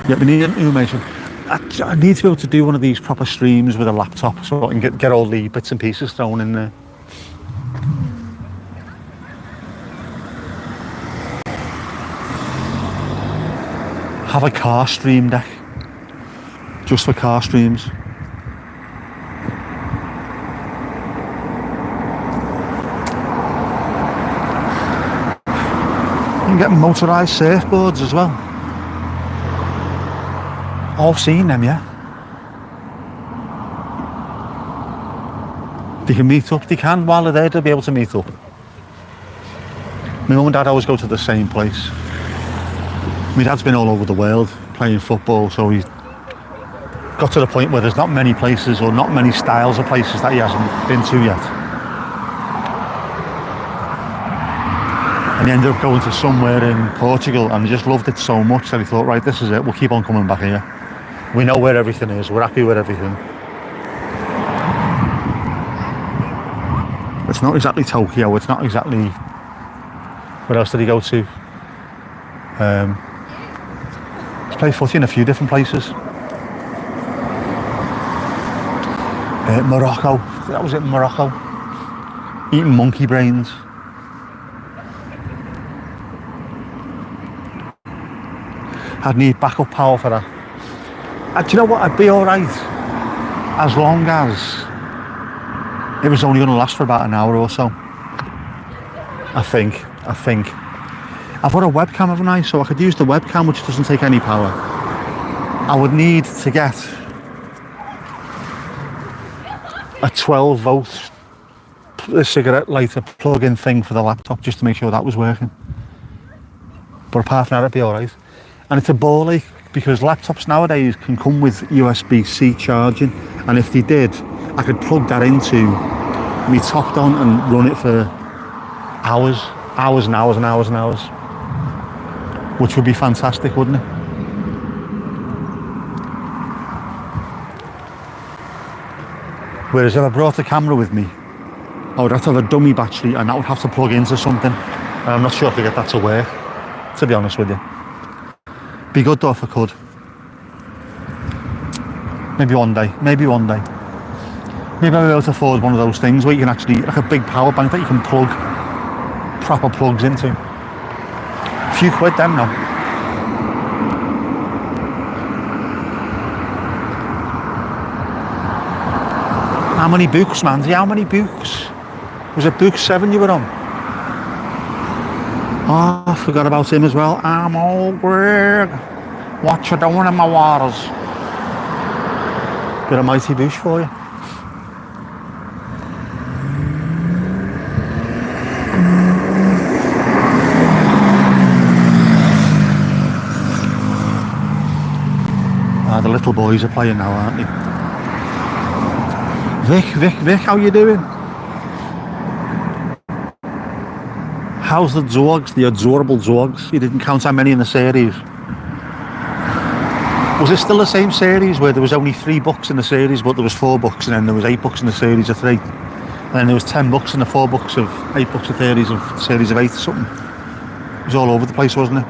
Yeah, we need an information. I need to be able to do one of these proper streams with a laptop so I can get all the bits and pieces thrown in there. Have a car stream deck, just for car streams. You can get motorised surfboards as well. Oh, I've seen them, yeah. They can meet up, they can, while they're there, they'll be able to meet up. My mum and dad always go to the same place. My dad's been all over the world playing football, so he's got to the point where there's not many places or not many styles of places that he hasn't been to yet. And he ended up going to somewhere in Portugal and he just loved it so much that he thought, right, this is it, we'll keep on coming back here. We know where everything is, we're happy with everything. It's not exactly Tokyo, it's not exactly... Where else did he go to? He's played footy in a few different places. Morocco, that was it, Morocco. Eating monkey brains. I'd need backup power for that. Do you know what, I'd be alright as long as it was only going to last for about an hour or so. I think. I've got a webcam, haven't I? So I could use the webcam, which doesn't take any power. I would need to get a 12 volt cigarette lighter plug-in thing for the laptop just to make sure that was working. But apart from that, it'd be alright. And it's a ball ache because laptops nowadays can come with USB-C charging, and if they did, I could plug that into me top on and run it for hours and hours and hours and hours, which would be fantastic, wouldn't it? Whereas if I brought a camera with me, I would have to have a dummy battery and that would have to plug into something, and I'm not sure if I could get that to work, to be honest with you. Be good though if I could. Maybe one day. Maybe I'll be able to afford one of those things where you can actually, like a big power bank that you can plug proper plugs into. Few quid then now. How many books, Mandy? How many books? Was it book 7 you were on? Oh, I forgot about him as well. I'm old Greg. What you doing in my waters? Bit of Mighty Bush for you. The little boys are playing now, aren't they? Vic, how you doing? How's the dogs, the adorable dogs? You didn't count how many in the series. Was it still the same series where there was only 3 books in the series, but there was 4 books, and then there was 8 books in the series of 3, and then there was 10 books in the 4 books of 8 books of series of 8 or something? It was all over the place, wasn't it?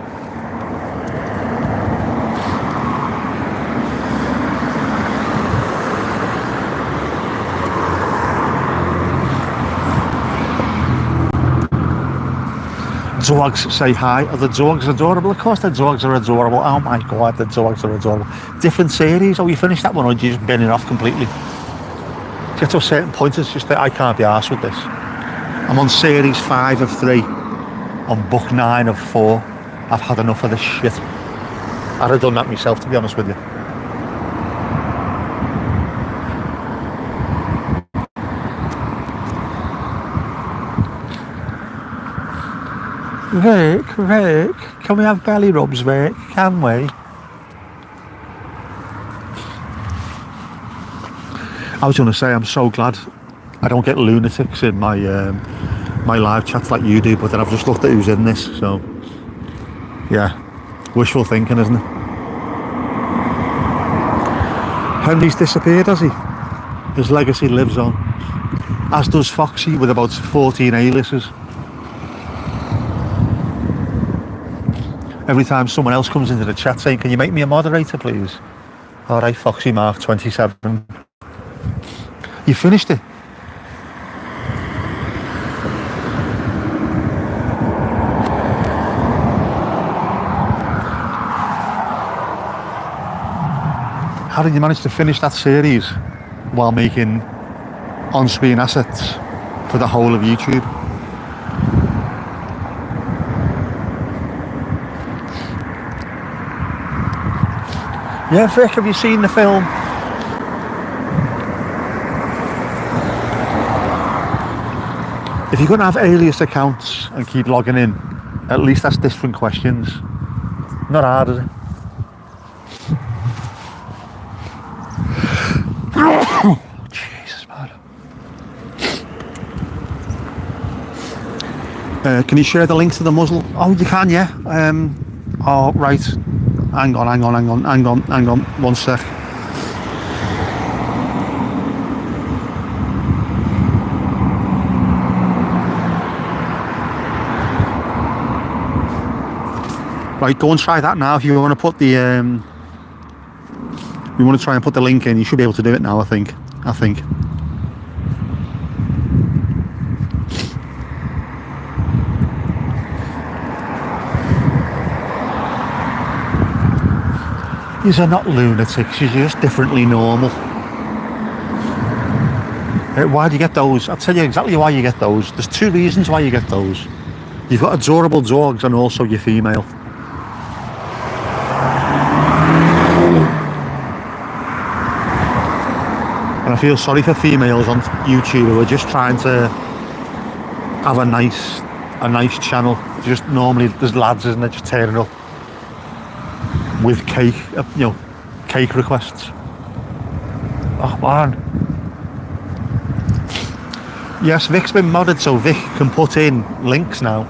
Dogs say hi. Are the dogs adorable? Of course the dogs are adorable. Oh my god, the dogs are adorable. Different series. Oh, you finished that one, or did you just bin it off completely? Get to a certain point, it's just that I can't be arsed with this. I'm on series 5 of 3. On book 9 of 4. I've had enough of this shit. I'd have done that myself, to be honest with you. Vic, can we have belly rubs, Vic? Can we? I was going to say, I'm so glad I don't get lunatics in my my live chats like you do, but then I've just looked at who's in this, so yeah, wishful thinking, isn't it? Henry's disappeared, has he? His legacy lives on, as does Foxy with about 14 A-listers. Every time someone else comes into the chat saying, can you make me a moderator, please? All right, Foxy Mark 27. You finished it? How did you manage to finish that series while making on-screen assets for the whole of YouTube? Yeah, Vic, have you seen the film? If you're going to have alias accounts and keep logging in, at least ask different questions. Not hard, is it? Jesus, man. Can you share the link to the muzzle? Oh, you can, yeah. Oh, right. Hang on. 1 sec. Right, go and try that now. If you want to put the, you want to try and put the link in, you should be able to do it now, I think. These are not lunatics, you're just differently normal. Why do you get those? I'll tell you exactly why you get those. There's 2 reasons why you get those. You've got adorable dogs and also you're female. And I feel sorry for females on YouTube who are just trying to have a nice channel. Just normally there's lads, isn't it, just tearing up with cake, cake requests. Oh man. Yes, Vic's been modded so Vic can put in links now.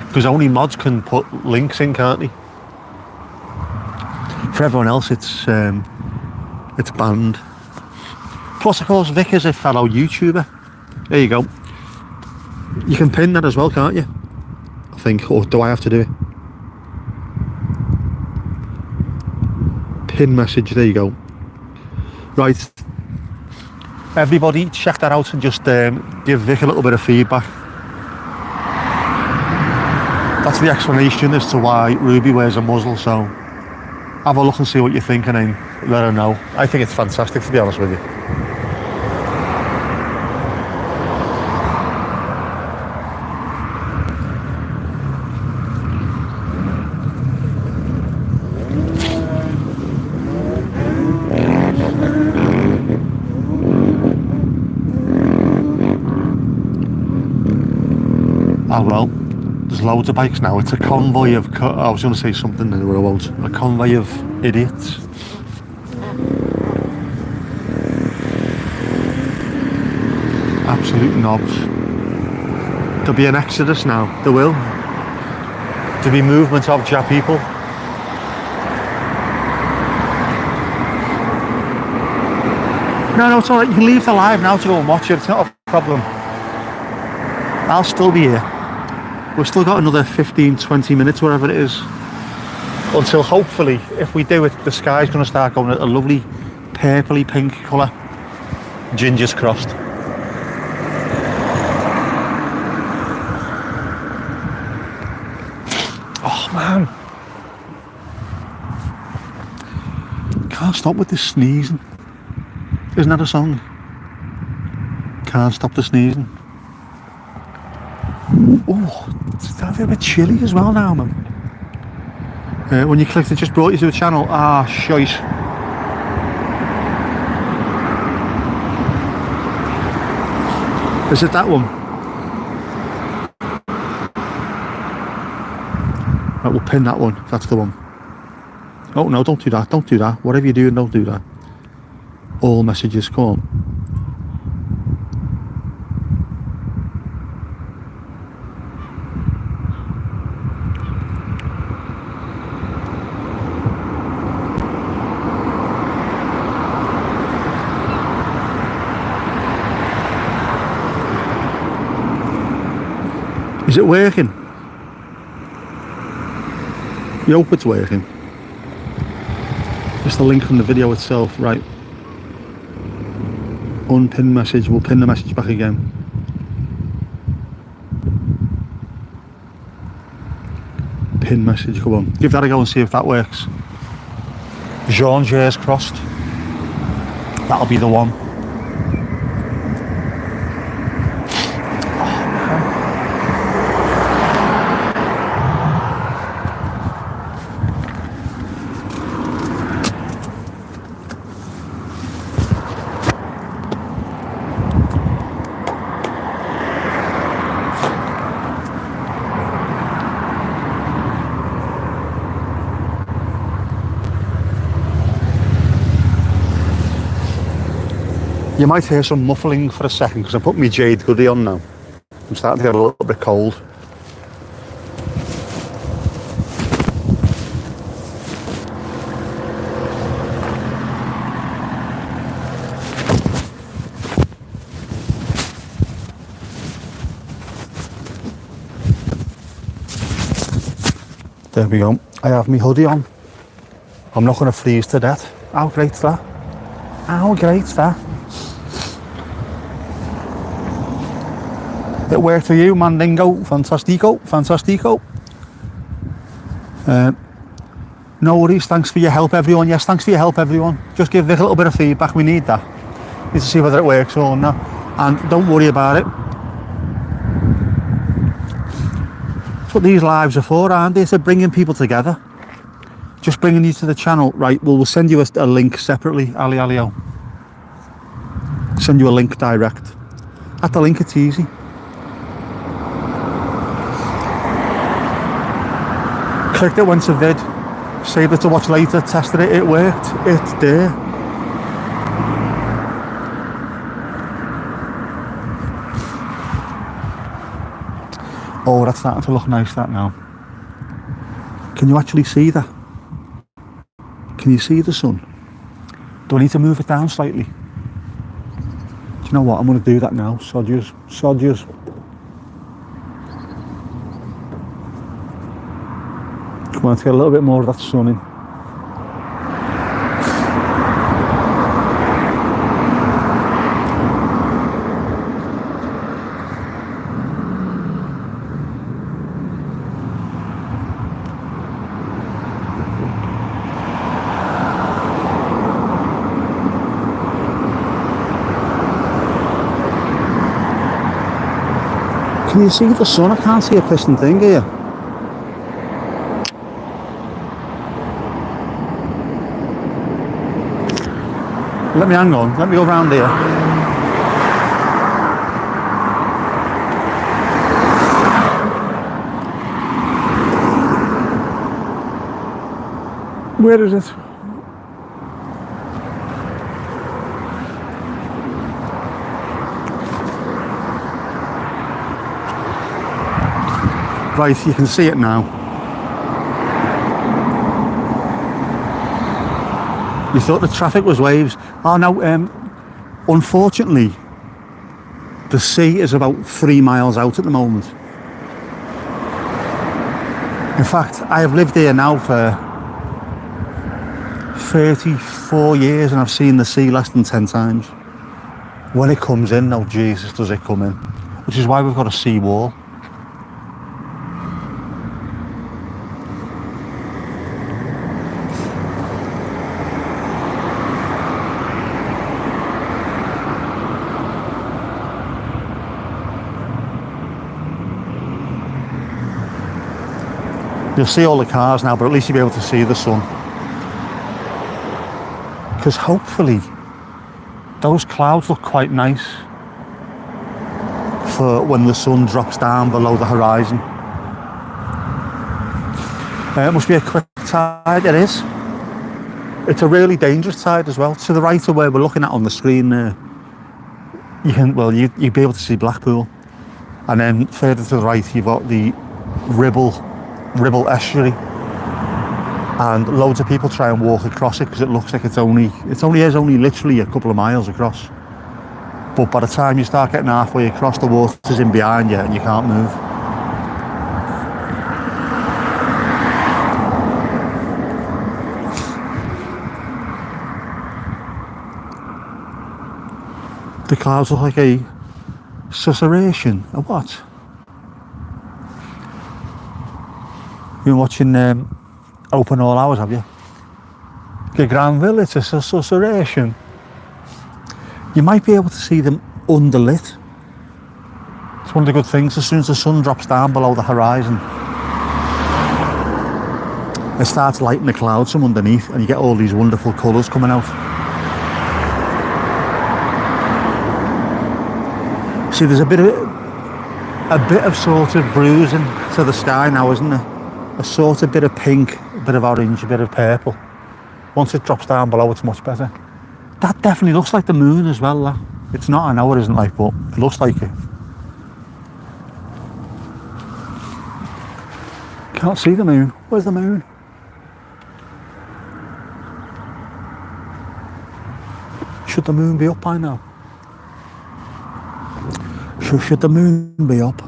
Because only mods can put links in, can't they? For everyone else it's banned. Plus of course Vic is a fellow YouTuber. There you go. You can pin that as well, can't you? I think, or do I have to do it? Pin message, there you go. Right. Everybody check that out and just give Vic a little bit of feedback. That's the explanation as to why Ruby wears a muzzle, so have a look and see what you think and then let her know. I think it's fantastic, to be honest with you. Oh well, there's loads of bikes now. It's a convoy of, I was going to say something and I won't. A convoy of idiots. Absolute knobs. There'll be an exodus now, there will. There'll be movement of Jap people. No, it's alright, you can leave the live now to go and watch it, it's not a problem. I'll still be here. We've still got another 15-20 minutes, whatever it is, until hopefully, if we do it, the sky's going to start going a lovely purpley pink colour. Gingers crossed. Oh man, can't stop with this sneezing. Isn't that a song? Can't stop the sneezing. Oh, it's a bit chilly as well now, man. When you clicked, it just brought you to the channel. Ah, shite. Is it that one? Right, we'll pin that one, if that's the one. Oh no, don't do that, don't do that. Whatever you're doing, don't do that. All messages, come on. Is it working? You hope it's working. Just the link from the video itself, right? Unpin message, we'll pin the message back again. Pin message, come on. Give that a go and see if that works. Jean-Jers crossed. That'll be the one. You might hear some muffling for a second because I put my Jade hoodie on now. I'm starting to get a little bit cold. There we go. I have my hoodie on. I'm not going to freeze to death. How great's that? How great's that? It worked for you, Mandingo. Fantastico, fantastico. No worries, thanks for your help, everyone. Yes, thanks for your help, everyone. Just give Vic a little bit of feedback, we need that. Need to see whether it works or not. And don't worry about it. That's what these lives are for, aren't they? They're bringing people together. Just bringing you to the channel. Right, well, we'll send you a link separately, Ali Alio. Send you a link direct. At the link, it's easy. Clicked it, went to vid, saved it to watch later, tested it, it worked, it's there. Oh, that's starting to look nice, that now. Can you actually see that? Can you see the sun? Do I need to move it down slightly? Do you know what, I'm going to do that now, sodgers, sodgers. Come on, let's get a little bit more of that sun in. Can you see the sun? I can't see a piston thing here. Let me hang on, let me go round here. Where is it? Right, you can see it now. You thought the traffic was waves. Oh no, unfortunately, the sea is about 3 miles out at the moment. In fact, I have lived here now for 34 years and I've seen the sea less than 10 times. When it comes in, oh Jesus, does it come in. Which is why we've got a sea wall. You'll see all the cars now, but at least you'll be able to see the sun. Because hopefully those clouds look quite nice for when the sun drops down below the horizon. It must be a quick tide. It is. It's a really dangerous tide as well. To the right of where we're looking at on the screen there, you can, well, you'd be able to see Blackpool. And then further to the right, you've got the Ribble estuary, and loads of people try and walk across it because it looks like it's only literally a couple of miles across, but by the time you start getting halfway across, the water's in behind you and you can't move. The clouds look like a susurration. A what? You've been watching Open All Hours, have you? The Granville, it's a susurration. You might be able to see them underlit. It's one of the good things. As soon as the sun drops down below the horizon, it starts lighting the clouds from underneath and you get all these wonderful colours coming out. See, there's a bit of sort of bruising to the sky now, isn't there? A sort of bit of pink, a bit of orange, a bit of purple. Once it drops down below, it's much better. That definitely looks like the moon as well, that. It's not, I know it isn't, like, but it looks like it. Can't see the moon. Where's the moon? Should the moon be up by now? Should the moon be up?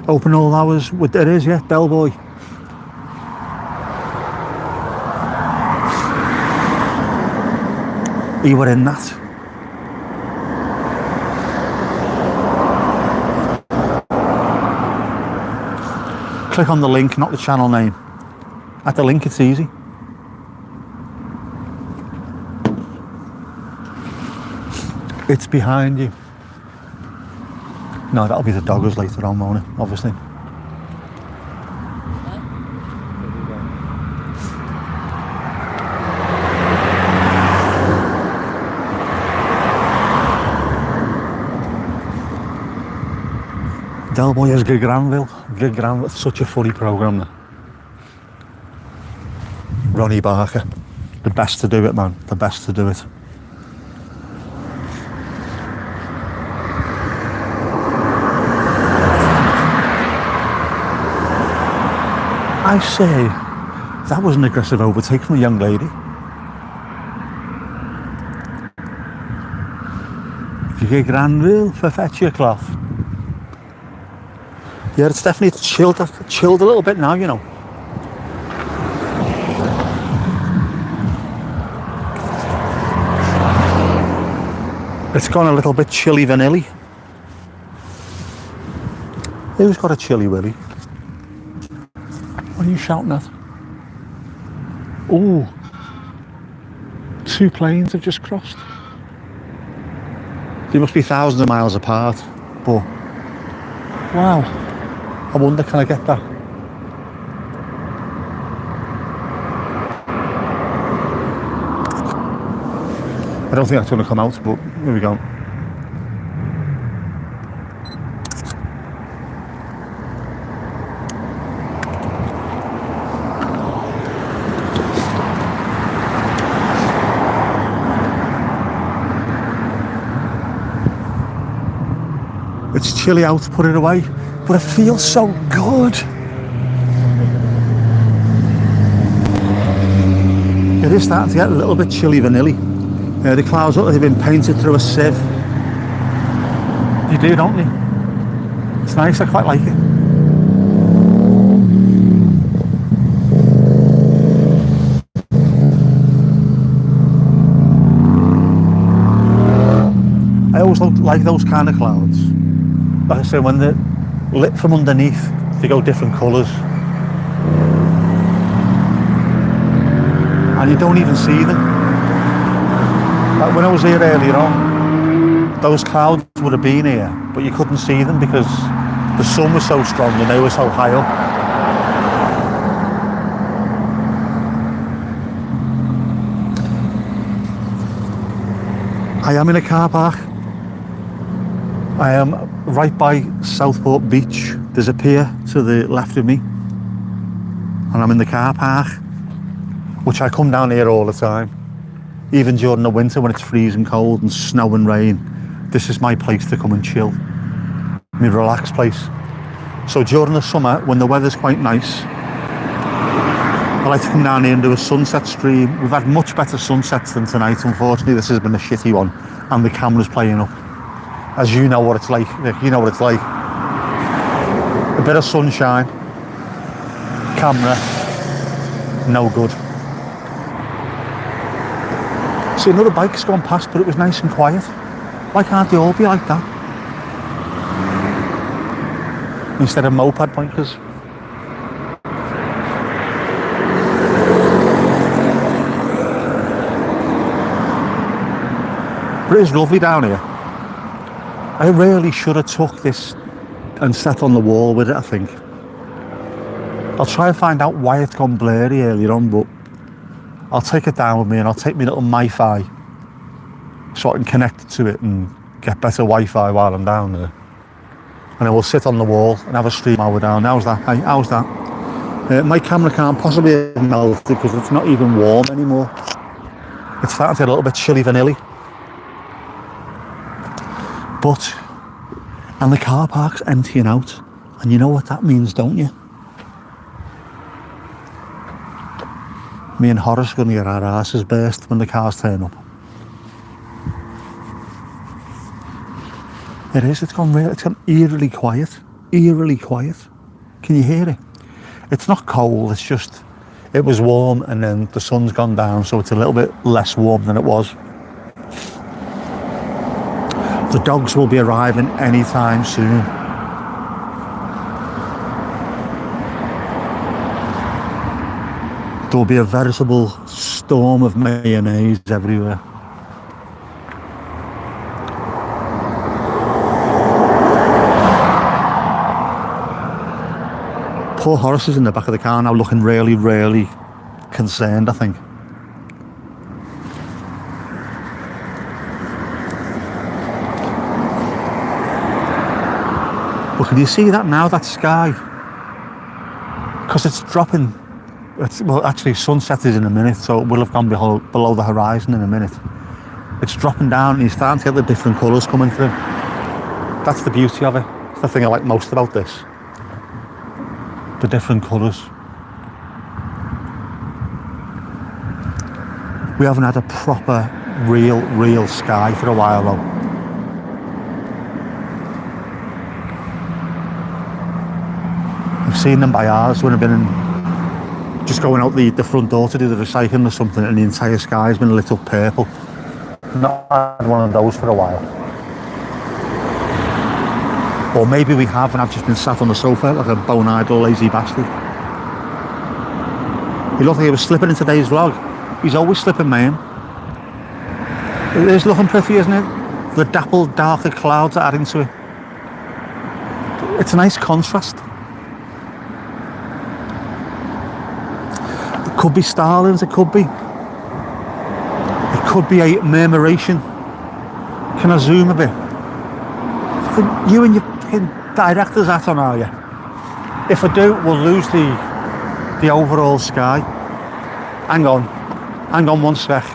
Open all hours. It is, yeah, Bellboy. You were in that. Click on the link, not the channel name. At the link, it's easy. It's behind you. No, that'll be the doggers later on, won't it? Obviously. Del Boy is Granville. Granville, such a funny programme. Ronnie Barker, the best to do it, man. The best to do it. I say, that was an aggressive overtake from a young lady. You get Granville for fetch your cloth. Yeah, it's definitely chilled a little bit now, you know. It's gone a little bit chilly vanilly. Who's got a chilly willy? What are you shouting at? Oh, 2 planes have just crossed. They must be thousands of miles apart, but Wow. I wonder, can I get that? I don't think that's going to come out, but here we go. It's chilly out, put it away, but it feels so good. It is starting to get a little bit chilly vanilla. The clouds look like they've been painted through a sieve. You do, don't you? It's nice, I quite like it. I always like those kind of clouds. Like I say, when they're lit from underneath, they go different colours. And you don't even see them. Like when I was here earlier on, those clouds would have been here, but you couldn't see them because the sun was so strong and they were so high up. I am in a car park. I am right by Southport Beach. There's a pier to the left of me, and I'm in the car park, which I come down here all the time. Even during the winter when it's freezing cold and snow and rain, this is my place to come and chill. My relaxed place. So during the summer, when the weather's quite nice, I like to come down here and do a sunset stream. We've had much better sunsets than tonight. Unfortunately, this has been a shitty one, and the camera's playing up. As you know what it's like. You know what it's like. A bit of sunshine, camera, no good. See, another bike's gone past, but it was nice and quiet. Why can't they all be like that? Instead of moped bikers. But it is lovely down here. I really should have took this and sat on the wall with it, I think. I'll try and find out why it's gone blurry earlier on, but I'll take it down with me and I'll take my little Mi-Fi so I can connect to it and get better Wi-Fi while I'm down there. And I will sit on the wall and have a stream while we're down. How's that? Hey, how's that? My camera can't possibly have melted because it's not even warm anymore. It's starting to get a little bit chilly vanilla. But, and the car park's emptying out. And you know what that means, don't you? Me and Horace are going to get our asses burst when the cars turn up. It is, it's gone eerily quiet. Eerily quiet. Can you hear it? It's not cold, it's just, it was warm and then the sun's gone down, so it's a little bit less warm than it was. The dogs will be arriving anytime soon. There'll be a veritable storm of mayonnaise everywhere. Poor Horace is in the back of the car now looking really, really concerned, I think. But can you see that now, that sky? Because it's dropping. Well, actually, sunset is in a minute, so it will have gone below the horizon in a minute. It's dropping down and you're starting to get the different colours coming through. That's the beauty of it. It's the thing I like most about this. The different colours. We haven't had a proper, real sky for a while though. I've seen them by ours when I've been just going out the front door to do the recycling or something, and the entire sky's been lit up purple. Not had one of those for a while. Or maybe we have and I've just been sat on the sofa like a bone-idle lazy bastard. He looked like he was slipping in today's vlog. He's always slipping, man. It is looking pretty, isn't it? The dappled darker clouds are adding to it. It's a nice contrast. It could be starlings, it could be a murmuration. Can I zoom a bit? You and your fucking director's hat on, are you? If I do, we'll lose the overall sky. Hang on one sec.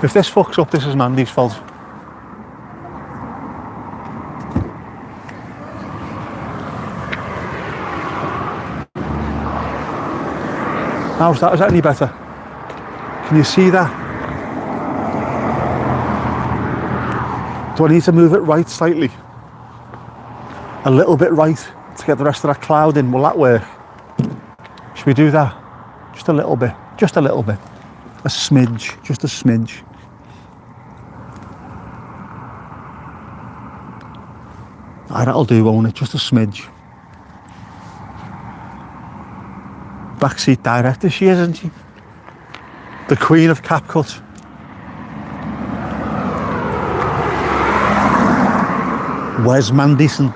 If this fucks up, this is Mandy's fault. How's that? Is that any better? Can you see that? Do I need to move it right slightly? A little bit right to get the rest of that cloud in. Will that work? Should we do that? Just a little bit. Just a little bit. A smidge. Just a smidge. Aye, that'll do, won't it? Just a smidge. Backseat director she is, isn't she? The queen of CapCut. Where's Mandyson?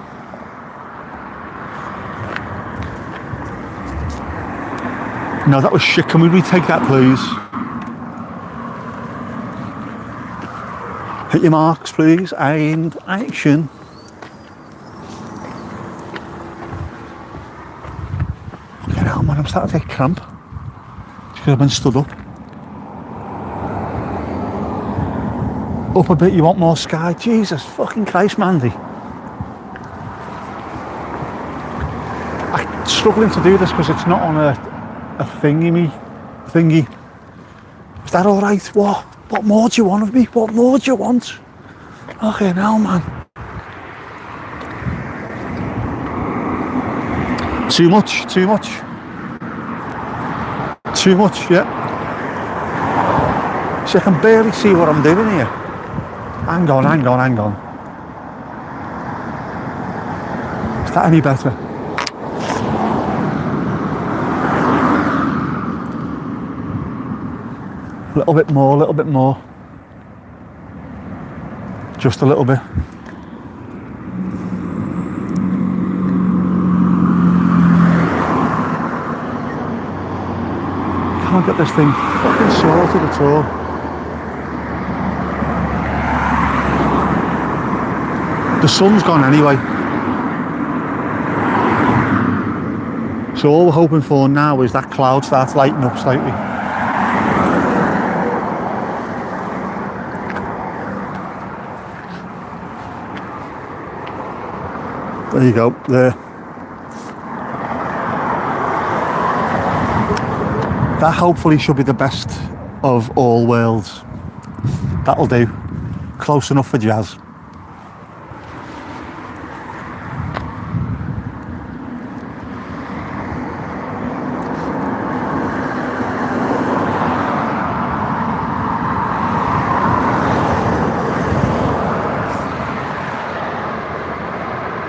No, that was shit. Can we retake that, please? Hit your marks, please, and action. Fucking hell, man, I'm starting to take cramp. Because I've been stood up. Up a bit, you want more sky? Jesus fucking Christ, Mandy. I'm struggling to do this because it's not on a thingy. Is that alright? What more do you want of me? What more do you want? Okay, now, man. Too much, yeah. So I can barely see what I'm doing here. Hang on. Is that any better? A little bit more. Just a little bit. Can't get this thing fucking sorted at all. The sun's gone anyway. So all we're hoping for now is that cloud starts lighting up slightly. There you go, there. That hopefully should be the best of all worlds. That'll do. Close enough for jazz.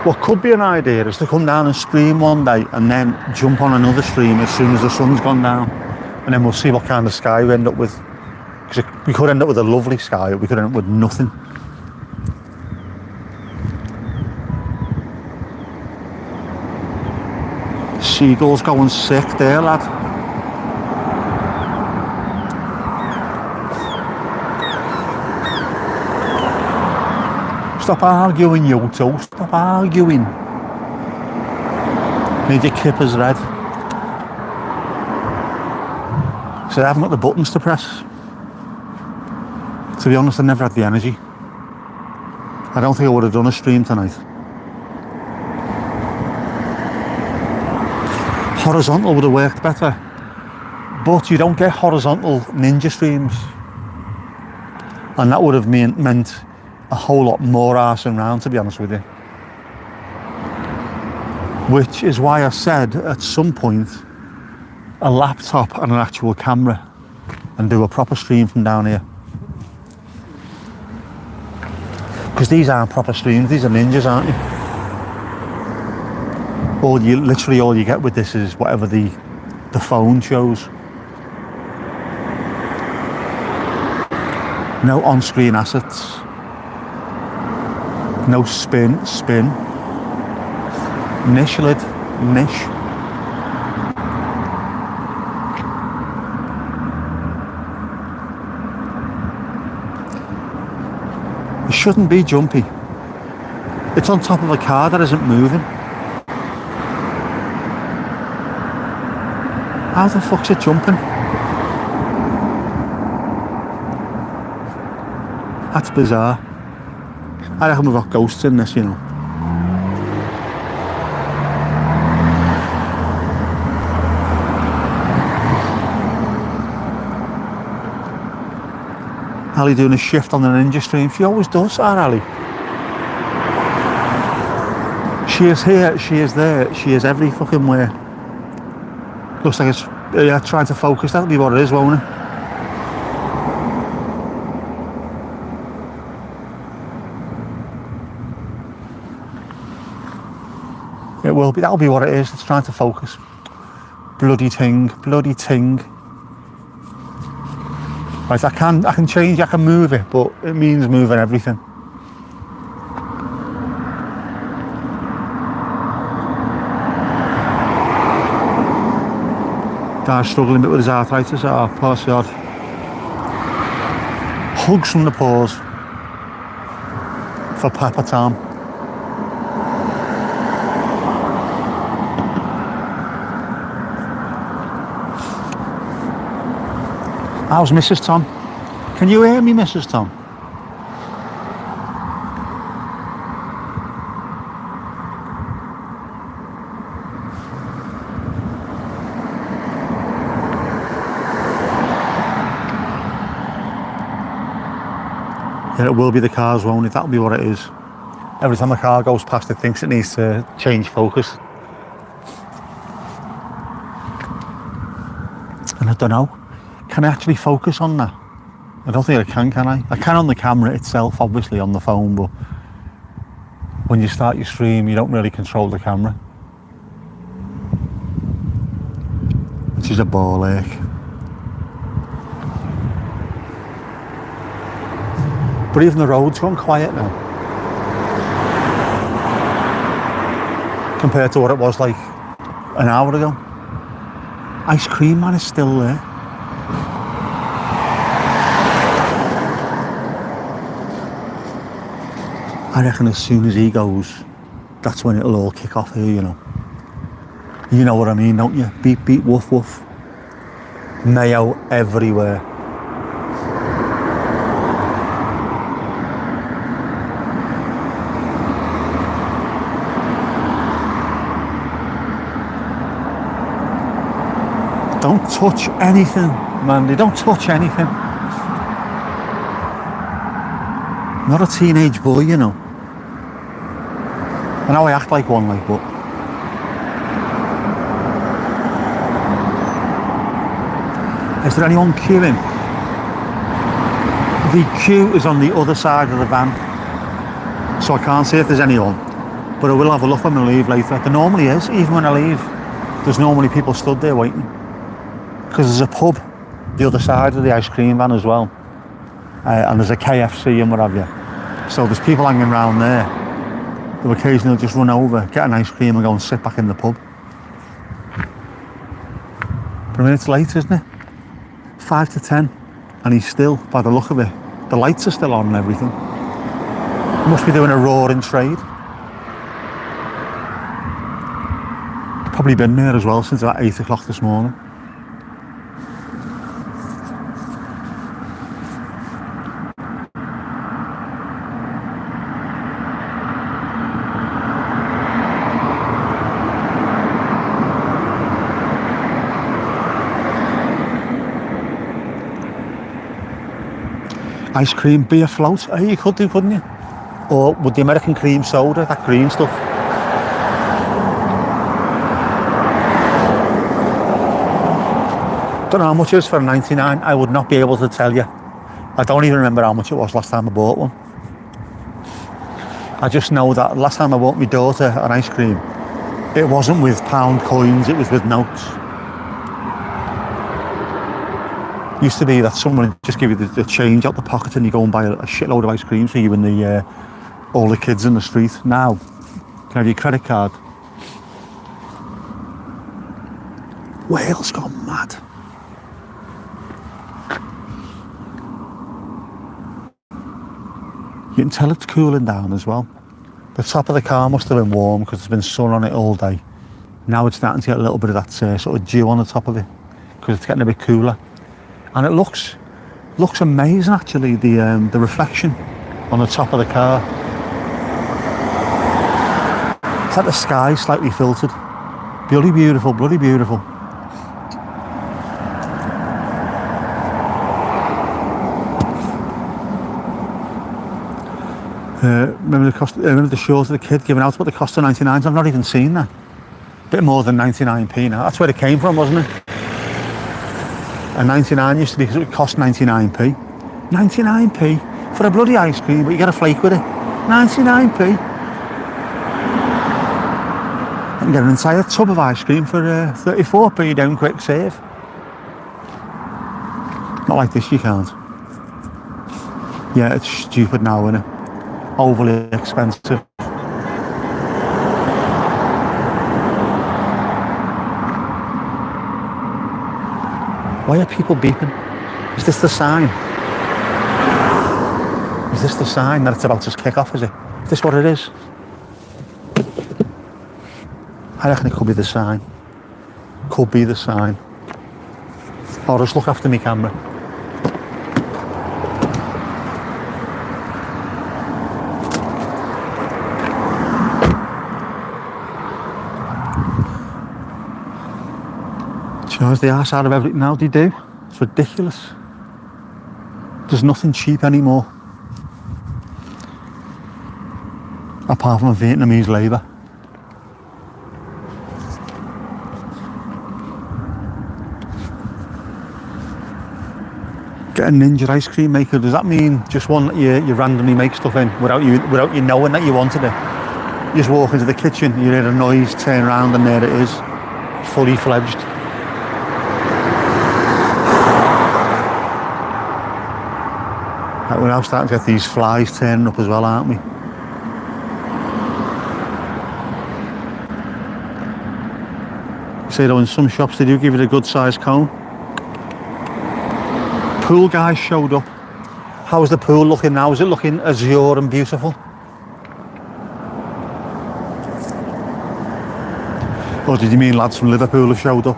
What could be an idea is to come down and stream one day and then jump on another stream as soon as the sun's gone down, and then we'll see what kind of sky we end up with. Because we could end up with a lovely sky, or we could end up with nothing. Seagulls going sick there, lad. Stop arguing, you two. Stop arguing. Need your kippers red. So I haven't got the buttons to press. To be honest, I never had the energy. I don't think I would have done a stream tonight. Horizontal would have worked better. But you don't get horizontal ninja streams. And that would have meant a whole lot more arsing round, to be honest with you. Which is why I said at some point a laptop and an actual camera and do a proper stream from down here. Because these aren't proper streams, these are ninjas, aren't you? Literally all you get with this is whatever the phone shows. No on-screen assets. No spin, spin. Niche lid, niche. It shouldn't be jumpy. It's on top of a car that isn't moving. How the fuck's it jumping? That's bizarre. I reckon we've got ghosts in this, you know. Ali doing a shift on the Ninja stream. She always does, our Ali. She is here, she is there, she is every fucking where. Looks like it's trying to focus. That'll be what it is, won't it? It will be. That'll be what it is. It's trying to focus. Bloody ting, bloody ting. Right, I can change. I can move it, but it means moving everything. Dad's struggling a bit with his arthritis. Oh, poor sod. Hugs from the paws for Papa Tom. How's Mrs. Tom? Can you hear me, Mrs. Tom? Yeah, it will be the cars, won't it? That'll be what it is. Every time a car goes past, it thinks it needs to change focus. And I don't know. Can I actually focus on that? I don't think I can I? I can on the camera itself, obviously on the phone, but when you start your stream, you don't really control the camera. Which is a ball ache. But even the road's gone quiet now. Compared to what it was like an hour ago. Ice cream man is still there. I reckon as soon as he goes, that's when it'll all kick off here, you know. You know what I mean, don't you? Beep, beep, woof, woof. Mayo everywhere. Don't touch anything, Mandy. Don't touch anything. Not a teenage boy, you know. I know I act like one, like, but is there anyone queuing? The queue is on the other side of the van, so I can't see if there's anyone. But I will have a look when we leave later. There normally is, even when I leave. There's normally people stood there waiting. Because there's a pub the other side of the ice cream van as well. And there's a KFC and what have you. So there's people hanging around there who occasionally just run over, get an ice cream and go and sit back in the pub. But I mean, it's late, isn't it? 5 to 10. And he's still, by the look of it, the lights are still on and everything. Must be doing a roaring trade. Probably been there as well since about 8 o'clock this morning. Ice cream, beer float. Oh, you could do, couldn't you? Or with the American cream soda, that green stuff. Don't know how much it is for a 99. I would not be able to tell you. I don't even remember how much it was last time I bought one. I just know that last time I bought my daughter an ice cream, it wasn't with pound coins, it was with notes. Used to be that someone would just give you the change out the pocket and you go and buy a shitload of ice cream for you and all the kids in the street. Now, can I have your credit card? Wales gone mad. You can tell it's cooling down as well. The top of the car must have been warm because there's been sun on it all day. Now it's starting to get a little bit of that sort of dew on the top of it because it's getting a bit cooler. And it looks amazing actually, the reflection on the top of the car. It's like the sky slightly filtered. Bloody beautiful, bloody beautiful. Remember the short of the kid giving out what the cost of 99s? I've not even seen that. Bit more than 99p now. That's where it came from, wasn't it? And 99 used to be because it would cost 99p. 99p for a bloody ice cream, but you get a flake with it. 99p. I can get an entire tub of ice cream for 34p down quick save. Not like this, you can't. Yeah, it's stupid now, isn't it? Overly expensive. Why are people beeping? Is this the sign? Is this the sign that it's about to kick off, is it? Is this what it is? I reckon it could be the sign. Could be the sign. I'll just look after me camera. Charge the arse out of everything now they do. It's ridiculous. There's nothing cheap anymore. Apart from Vietnamese labour. Get a Ninja ice cream maker. Does that mean just one that you randomly make stuff in without you knowing that you wanted it? You just walk into the kitchen, you hear a noise, turn around and there it is. Fully fledged. We're now starting to get these flies turning up as well, aren't we? You see though, in some shops they do give it a good sized cone. Pool guys showed up. How's the pool looking now? Is it looking azure and beautiful? Or did you mean lads from Liverpool have showed up?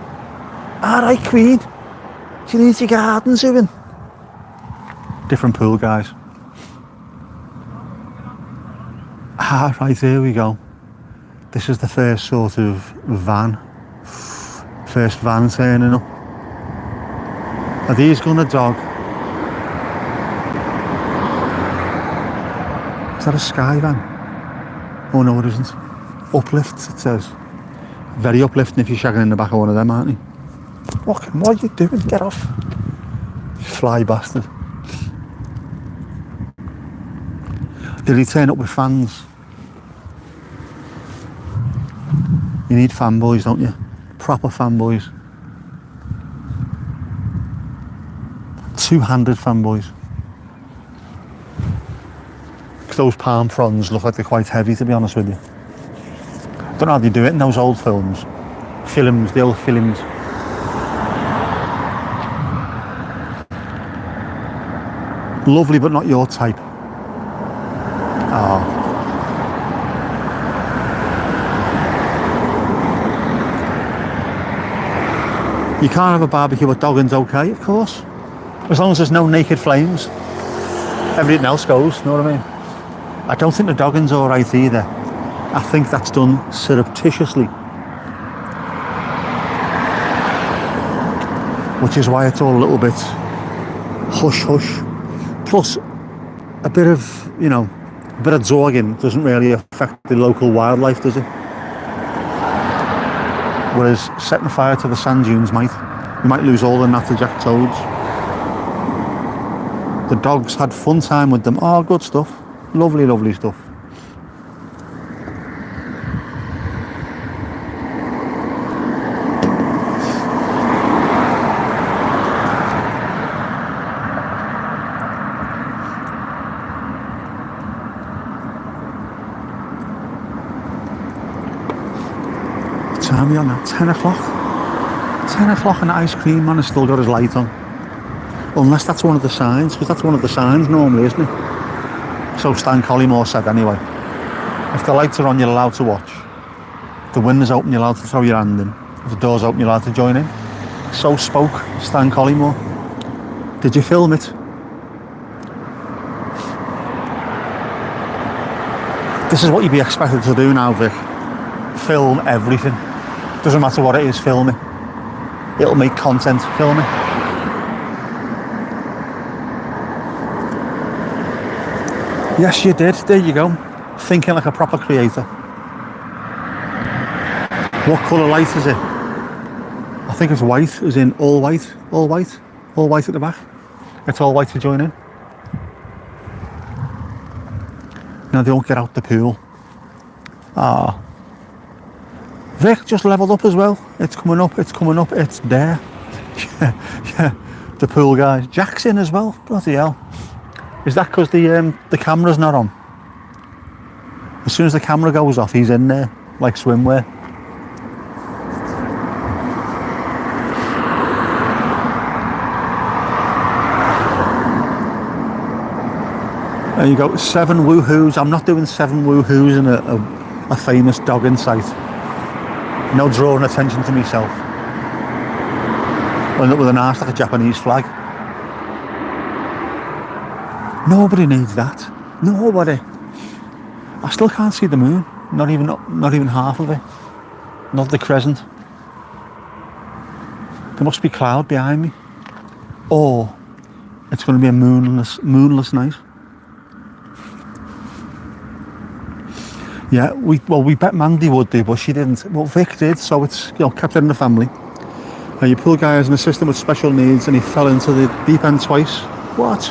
Alright Queen, do you need your garden doing? Different pool guys. Ah, right, here we go. This is the first sort of van. First van turning up. Are these gonna dog? Is that a sky van? Oh no, it isn't. Uplift, it says. Very uplifting if you're shagging in the back of one of them, aren't you? What are you doing? Get off. You fly bastard. Did he turn up with fans? You need fanboys, don't you? Proper fanboys. Two-handed fanboys. Because those palm fronds look like they're quite heavy, to be honest with you. Don't know how they do it in those old films. The old films. Lovely, but not your type. Oh. You can't have a barbecue with doggins, okay, of course. As long as there's no naked flames. Everything else goes, you know what I mean? I don't think the doggin's alright either. I think that's done surreptitiously. Which is why it's all a little bit hush hush. Plus, a bit of, a bit of dogging doesn't really affect the local wildlife, does it? Whereas setting fire to the sand dunes might. You might lose all the natterjack toads. The dogs had fun time with them. Oh, good stuff. Lovely, lovely stuff. time are we on now? 10 o'clock? 10 o'clock and the ice cream man has still got his light on. Unless that's one of the signs, because that's one of the signs normally, isn't it? So Stan Collymore said anyway. If the lights are on, you're allowed to watch. If the window's open, you're allowed to throw your hand in. If the door's open, you're allowed to join in. So spoke Stan Collymore. Did you film it? This is what you'd be expected to do now, Vic. Film everything. Doesn't matter what it is, film it. It'll make content, film it. Yes, you did. There you go. Thinking like a proper creator. What colour light is it? I think it's white, as in all white. All white. All white at the back. It's all white to join in. Now don't get out the pool. Ah. Vic just levelled up as well. It's coming up, it's there. Yeah, the pool guys. Jack's in as well. Bloody hell. Is that because the camera's not on? As soon as the camera goes off, he's in there, like swimwear. There you go, 7 woohoos. I'm not doing 7 woohoos in a famous dogging site. No drawing attention to myself. With an arse like a Japanese flag. Nobody needs that. Nobody. I still can't see the moon. Not even half of it. Not the crescent. There must be cloud behind me. Or it's going to be a moonless night. Yeah, we bet Mandy would do, but she didn't. Well, Vic did, so it's, kept it in the family. Your pool guy has an assistant with special needs and he fell into the deep end twice. What?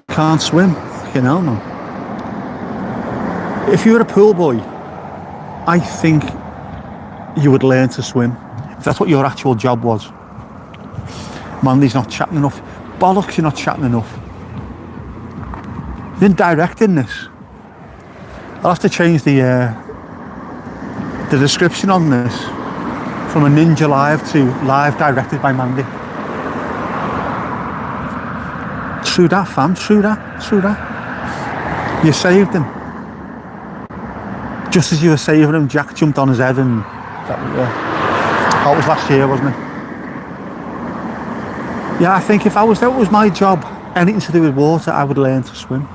Can't swim. Fucking hell, man. If you were a pool boy, I think you would learn to swim. If that's what your actual job was. Mandy's not chatting enough. Bollocks, you're not chatting enough. You're directing this. I'll have to change the description on this from a Ninja Live to live directed by Mandy. True that, fam, true that. You saved him. Just as you were saving him, Jack jumped on his head and that was last year, wasn't it? Yeah, I think if that was my job, anything to do with water, I would learn to swim.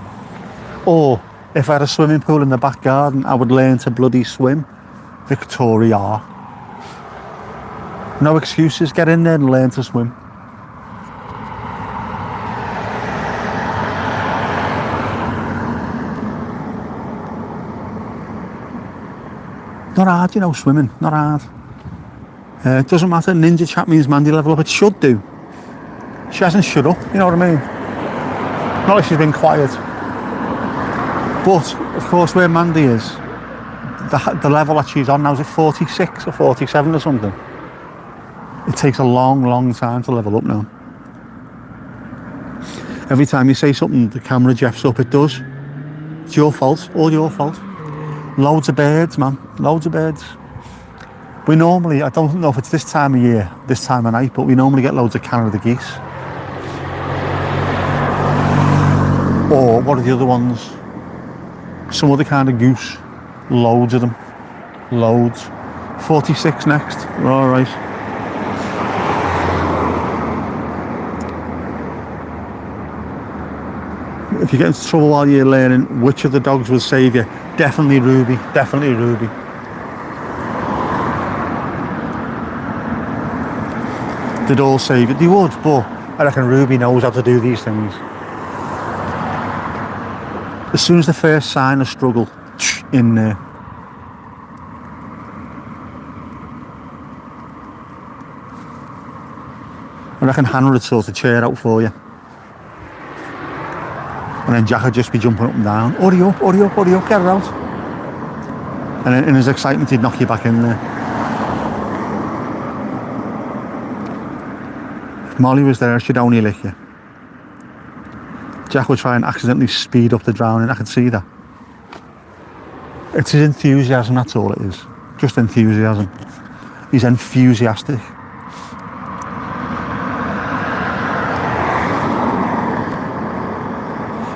Or if I had a swimming pool in the back garden, I would learn to bloody swim. Victoria. No excuses, get in there and learn to swim. Not hard, swimming, not hard. It doesn't matter, Ninja Chat means Mandy level up, it should do. She hasn't shut up, you know what I mean? Not like she's been quiet. But, of course, where Mandy is, the level that she's on now, is it 46 or 47 or something? It takes a long time to level up now. Every time you say something, the camera jeffs up, it does. It's your fault, all your fault. Loads of birds, man, loads of birds. We normally, I don't know if it's this time of year, this time of night, but we normally get loads of Canada geese. Or, what are the other ones? Some other kind of goose. Loads of them. Loads. 46 next. We're all right. If you get into trouble while you're learning which of the dogs will save you, definitely Ruby. Definitely Ruby. They'd all save you. They would, but I reckon Ruby knows how to do these things. As soon as the first sign of struggle, in there. I reckon Hannah would sort a chair out for you. And then Jack would just be jumping up and down. Hurry up, get her out. And then in his excitement, he'd knock you back in there. If Molly was there, she'd only lick you. Jack would try and accidentally speed up the drowning, I could see that. It's his enthusiasm, that's all it is. Just enthusiasm. He's enthusiastic.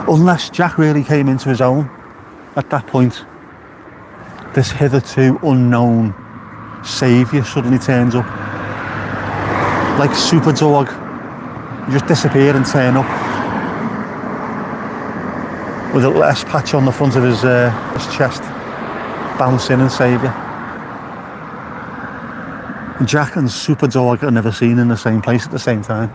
Unless Jack really came into his own at that point, this hitherto unknown saviour suddenly turns up. Like Super Dog, you just disappear and turn up with a little S patch on the front of his chest, bounce in and save you. Jack and Super Dog are never seen in the same place at the same time.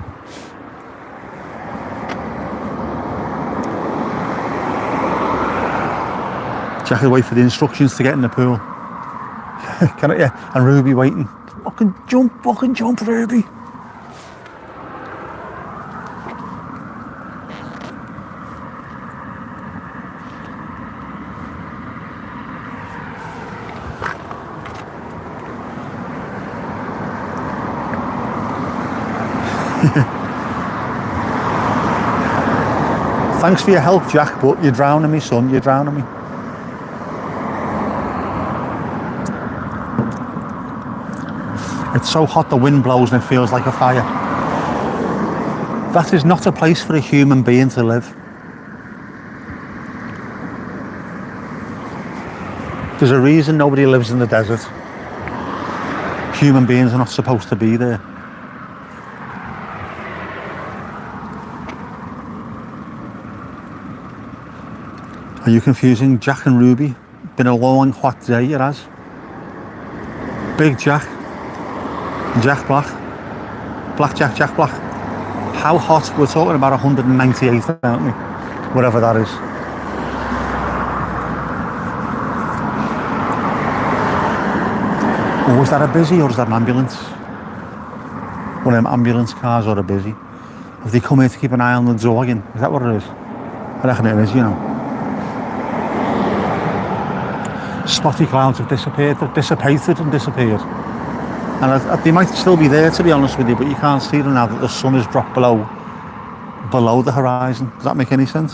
Jack will wait for the instructions to get in the pool. Can I, yeah, and Ruby waiting. Fucking jump, Ruby. Thanks for your help, Jack, but you're drowning me, son, you're drowning me. It's so hot the wind blows and it feels like a fire. That is not a place for a human being to live. There's a reason nobody lives in the desert. Human beings are not supposed to be there. Are you confusing Jack and Ruby? Been a long, hot day, it has. Big Jack, Jack Black, Black Jack, Jack Black. How hot? We're talking about 198, aren't we? Whatever that is. Oh, is that a busy or is that an ambulance? One of them ambulance cars or a busy? Have they come here to keep an eye on the dog in? Is that what it is? I reckon it is, you know. Spotty clouds have disappeared, they've dissipated and disappeared. And they might still be there, to be honest with you, but you can't see them now that the sun has dropped below the horizon. Does that make any sense?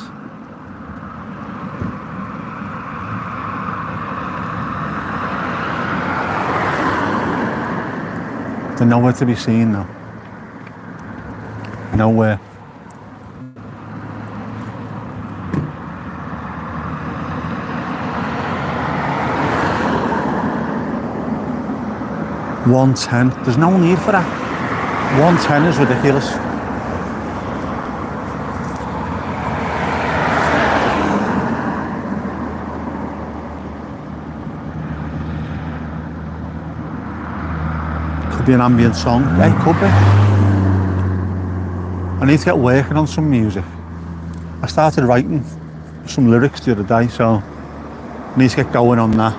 They're nowhere to be seen now. Nowhere. $110. There's no need for that. $110 is ridiculous. Could be an ambient song. Yeah, it could be. I need to get working on some music. I started writing some lyrics the other day, so I need to get going on that.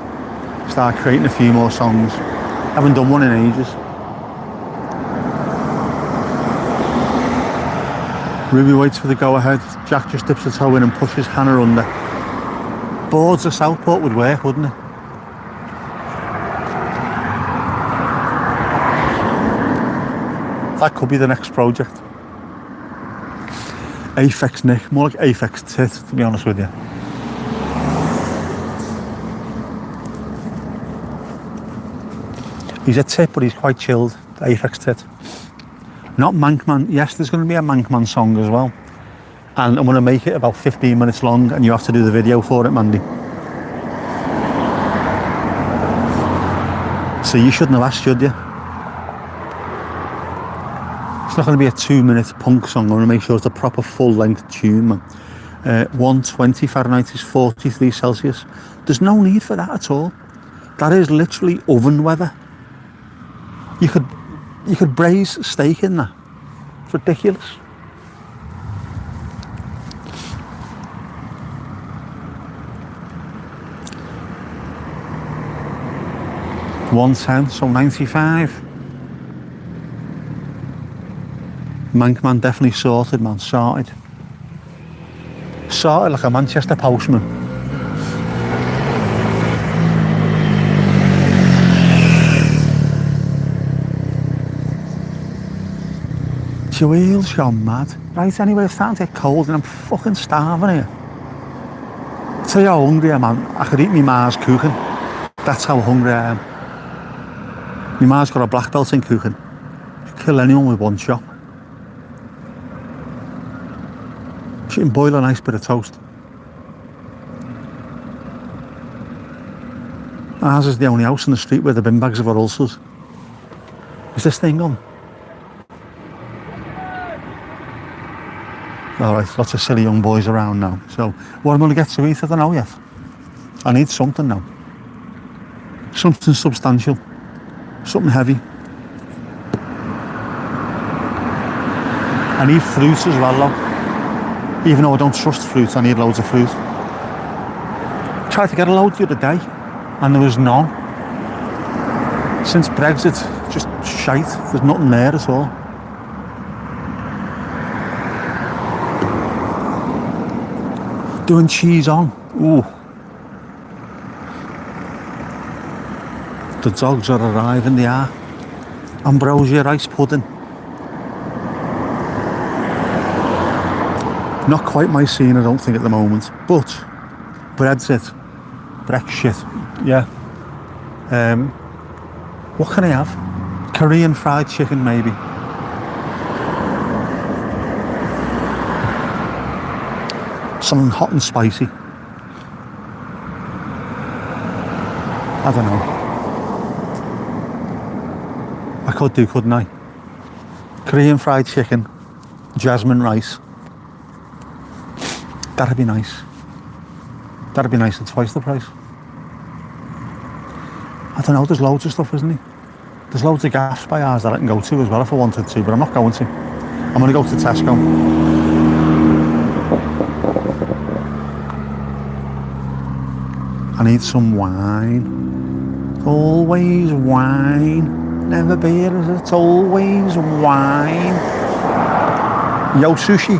Start creating a few more songs. I haven't done one in ages. Ruby waits for the go-ahead. Jack just dips a toe in and pushes Hannah under. Boards of Southport would work, wouldn't it? That could be the next project. Aphex Nick, more like Aphex Tit, to be honest with you. He's a tit, but he's quite chilled. Aphex Tit. Not Mankman. Yes, there's going to be a Mankman song as well. And I'm going to make it about 15 minutes long, and you have to do the video for it, Mandy. So you shouldn't have asked, should you? It's not going to be a 2-minute punk song. I'm going to make sure it's a proper full-length tune, man. 120 Fahrenheit is 43 Celsius. There's no need for that at all. That is literally oven weather. You could braise steak in that. It's ridiculous. $110, so 95. Mankman definitely sorted, man, sorted. Sorted like a Manchester postman. Your wheels gone mad. Right, anyway, it's starting to get cold and I'm fucking starving here. Tell you how hungry I am, man. I could eat me Mars cooking. That's how hungry I am. My ma's got a black belt in cooking. Kill anyone with one chop. She can boil a nice bit of toast. Ours is the only house in the street where the bin bags have got ulcers. Is this thing on? Alright, lots of silly young boys around now. So, what I'm going to get to eat, I don't know yet. I need something now. Something substantial. Something heavy. I need fruit as well though. Even though I don't trust fruit, I need loads of fruit. Tried to get a load the other day and there was none. Since Brexit, just shite. There's nothing there at all. Doing cheese on. Ooh. The dogs are arriving, they are. Ambrosia rice pudding. Not quite my scene, I don't think, at the moment. But Brexit. Yeah. What can I have? Korean fried chicken, maybe. Something hot and spicy. I don't know. I could do, couldn't I? Korean fried chicken, jasmine rice. That'd be nice. That'd be nice at twice the price. I don't know, there's loads of stuff, isn't there? There's loads of gaffes by ours that I can go to as well if I wanted to, but I'm not going to. I'm going to go to Tesco. I need some wine. Always wine. Never beer, is it? Always wine. Yo, sushi.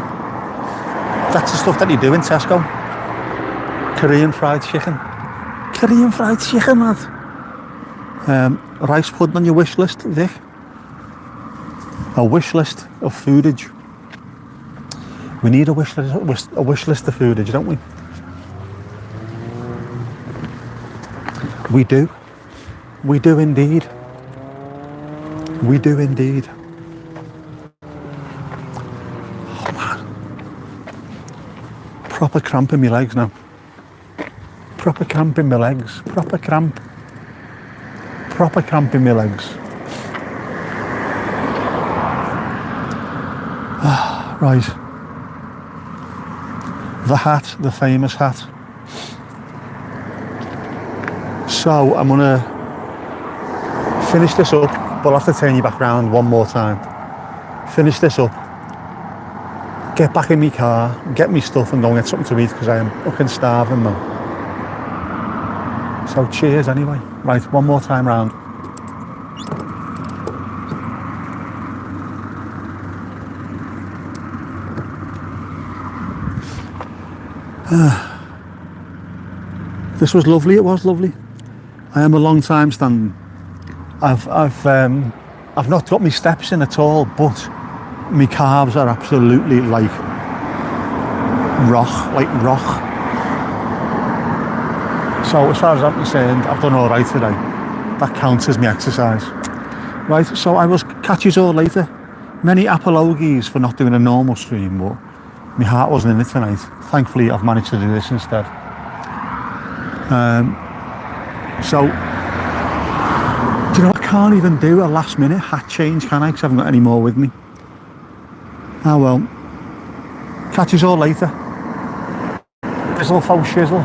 That's the stuff that you do in Tesco. Korean fried chicken. Korean fried chicken, lad. Rice pudding on your wish list, Vic. A wish list of foodage. We need a wish list of foodage, don't we? We do. We do indeed. We do indeed. Oh man. Proper cramp in my legs now. Proper cramp in my legs. Proper cramp. Proper cramp in my legs. Right. The hat, the famous hat. So I'm gonna finish this up, but I'll have to turn you back round one more time. Finish this up, get back in my car, get me stuff and go and get something to eat because I am fucking starving, man. So cheers anyway. Right, one more time round. This was lovely, it was lovely. I am a long time standing. I've not got my steps in at all, but my calves are absolutely like rock. So as far as I'm concerned, I've done all right today. That counts as my exercise. Right, so I will catch you all later. Many apologies for not doing a normal stream, but my heart wasn't in it tonight. Thankfully, I've managed to do this instead. So, do you know, I can't even do a last minute hat change, can I? Because I haven't got any more with me. Oh well. Catch you all later. Drizzle, faux shizzle.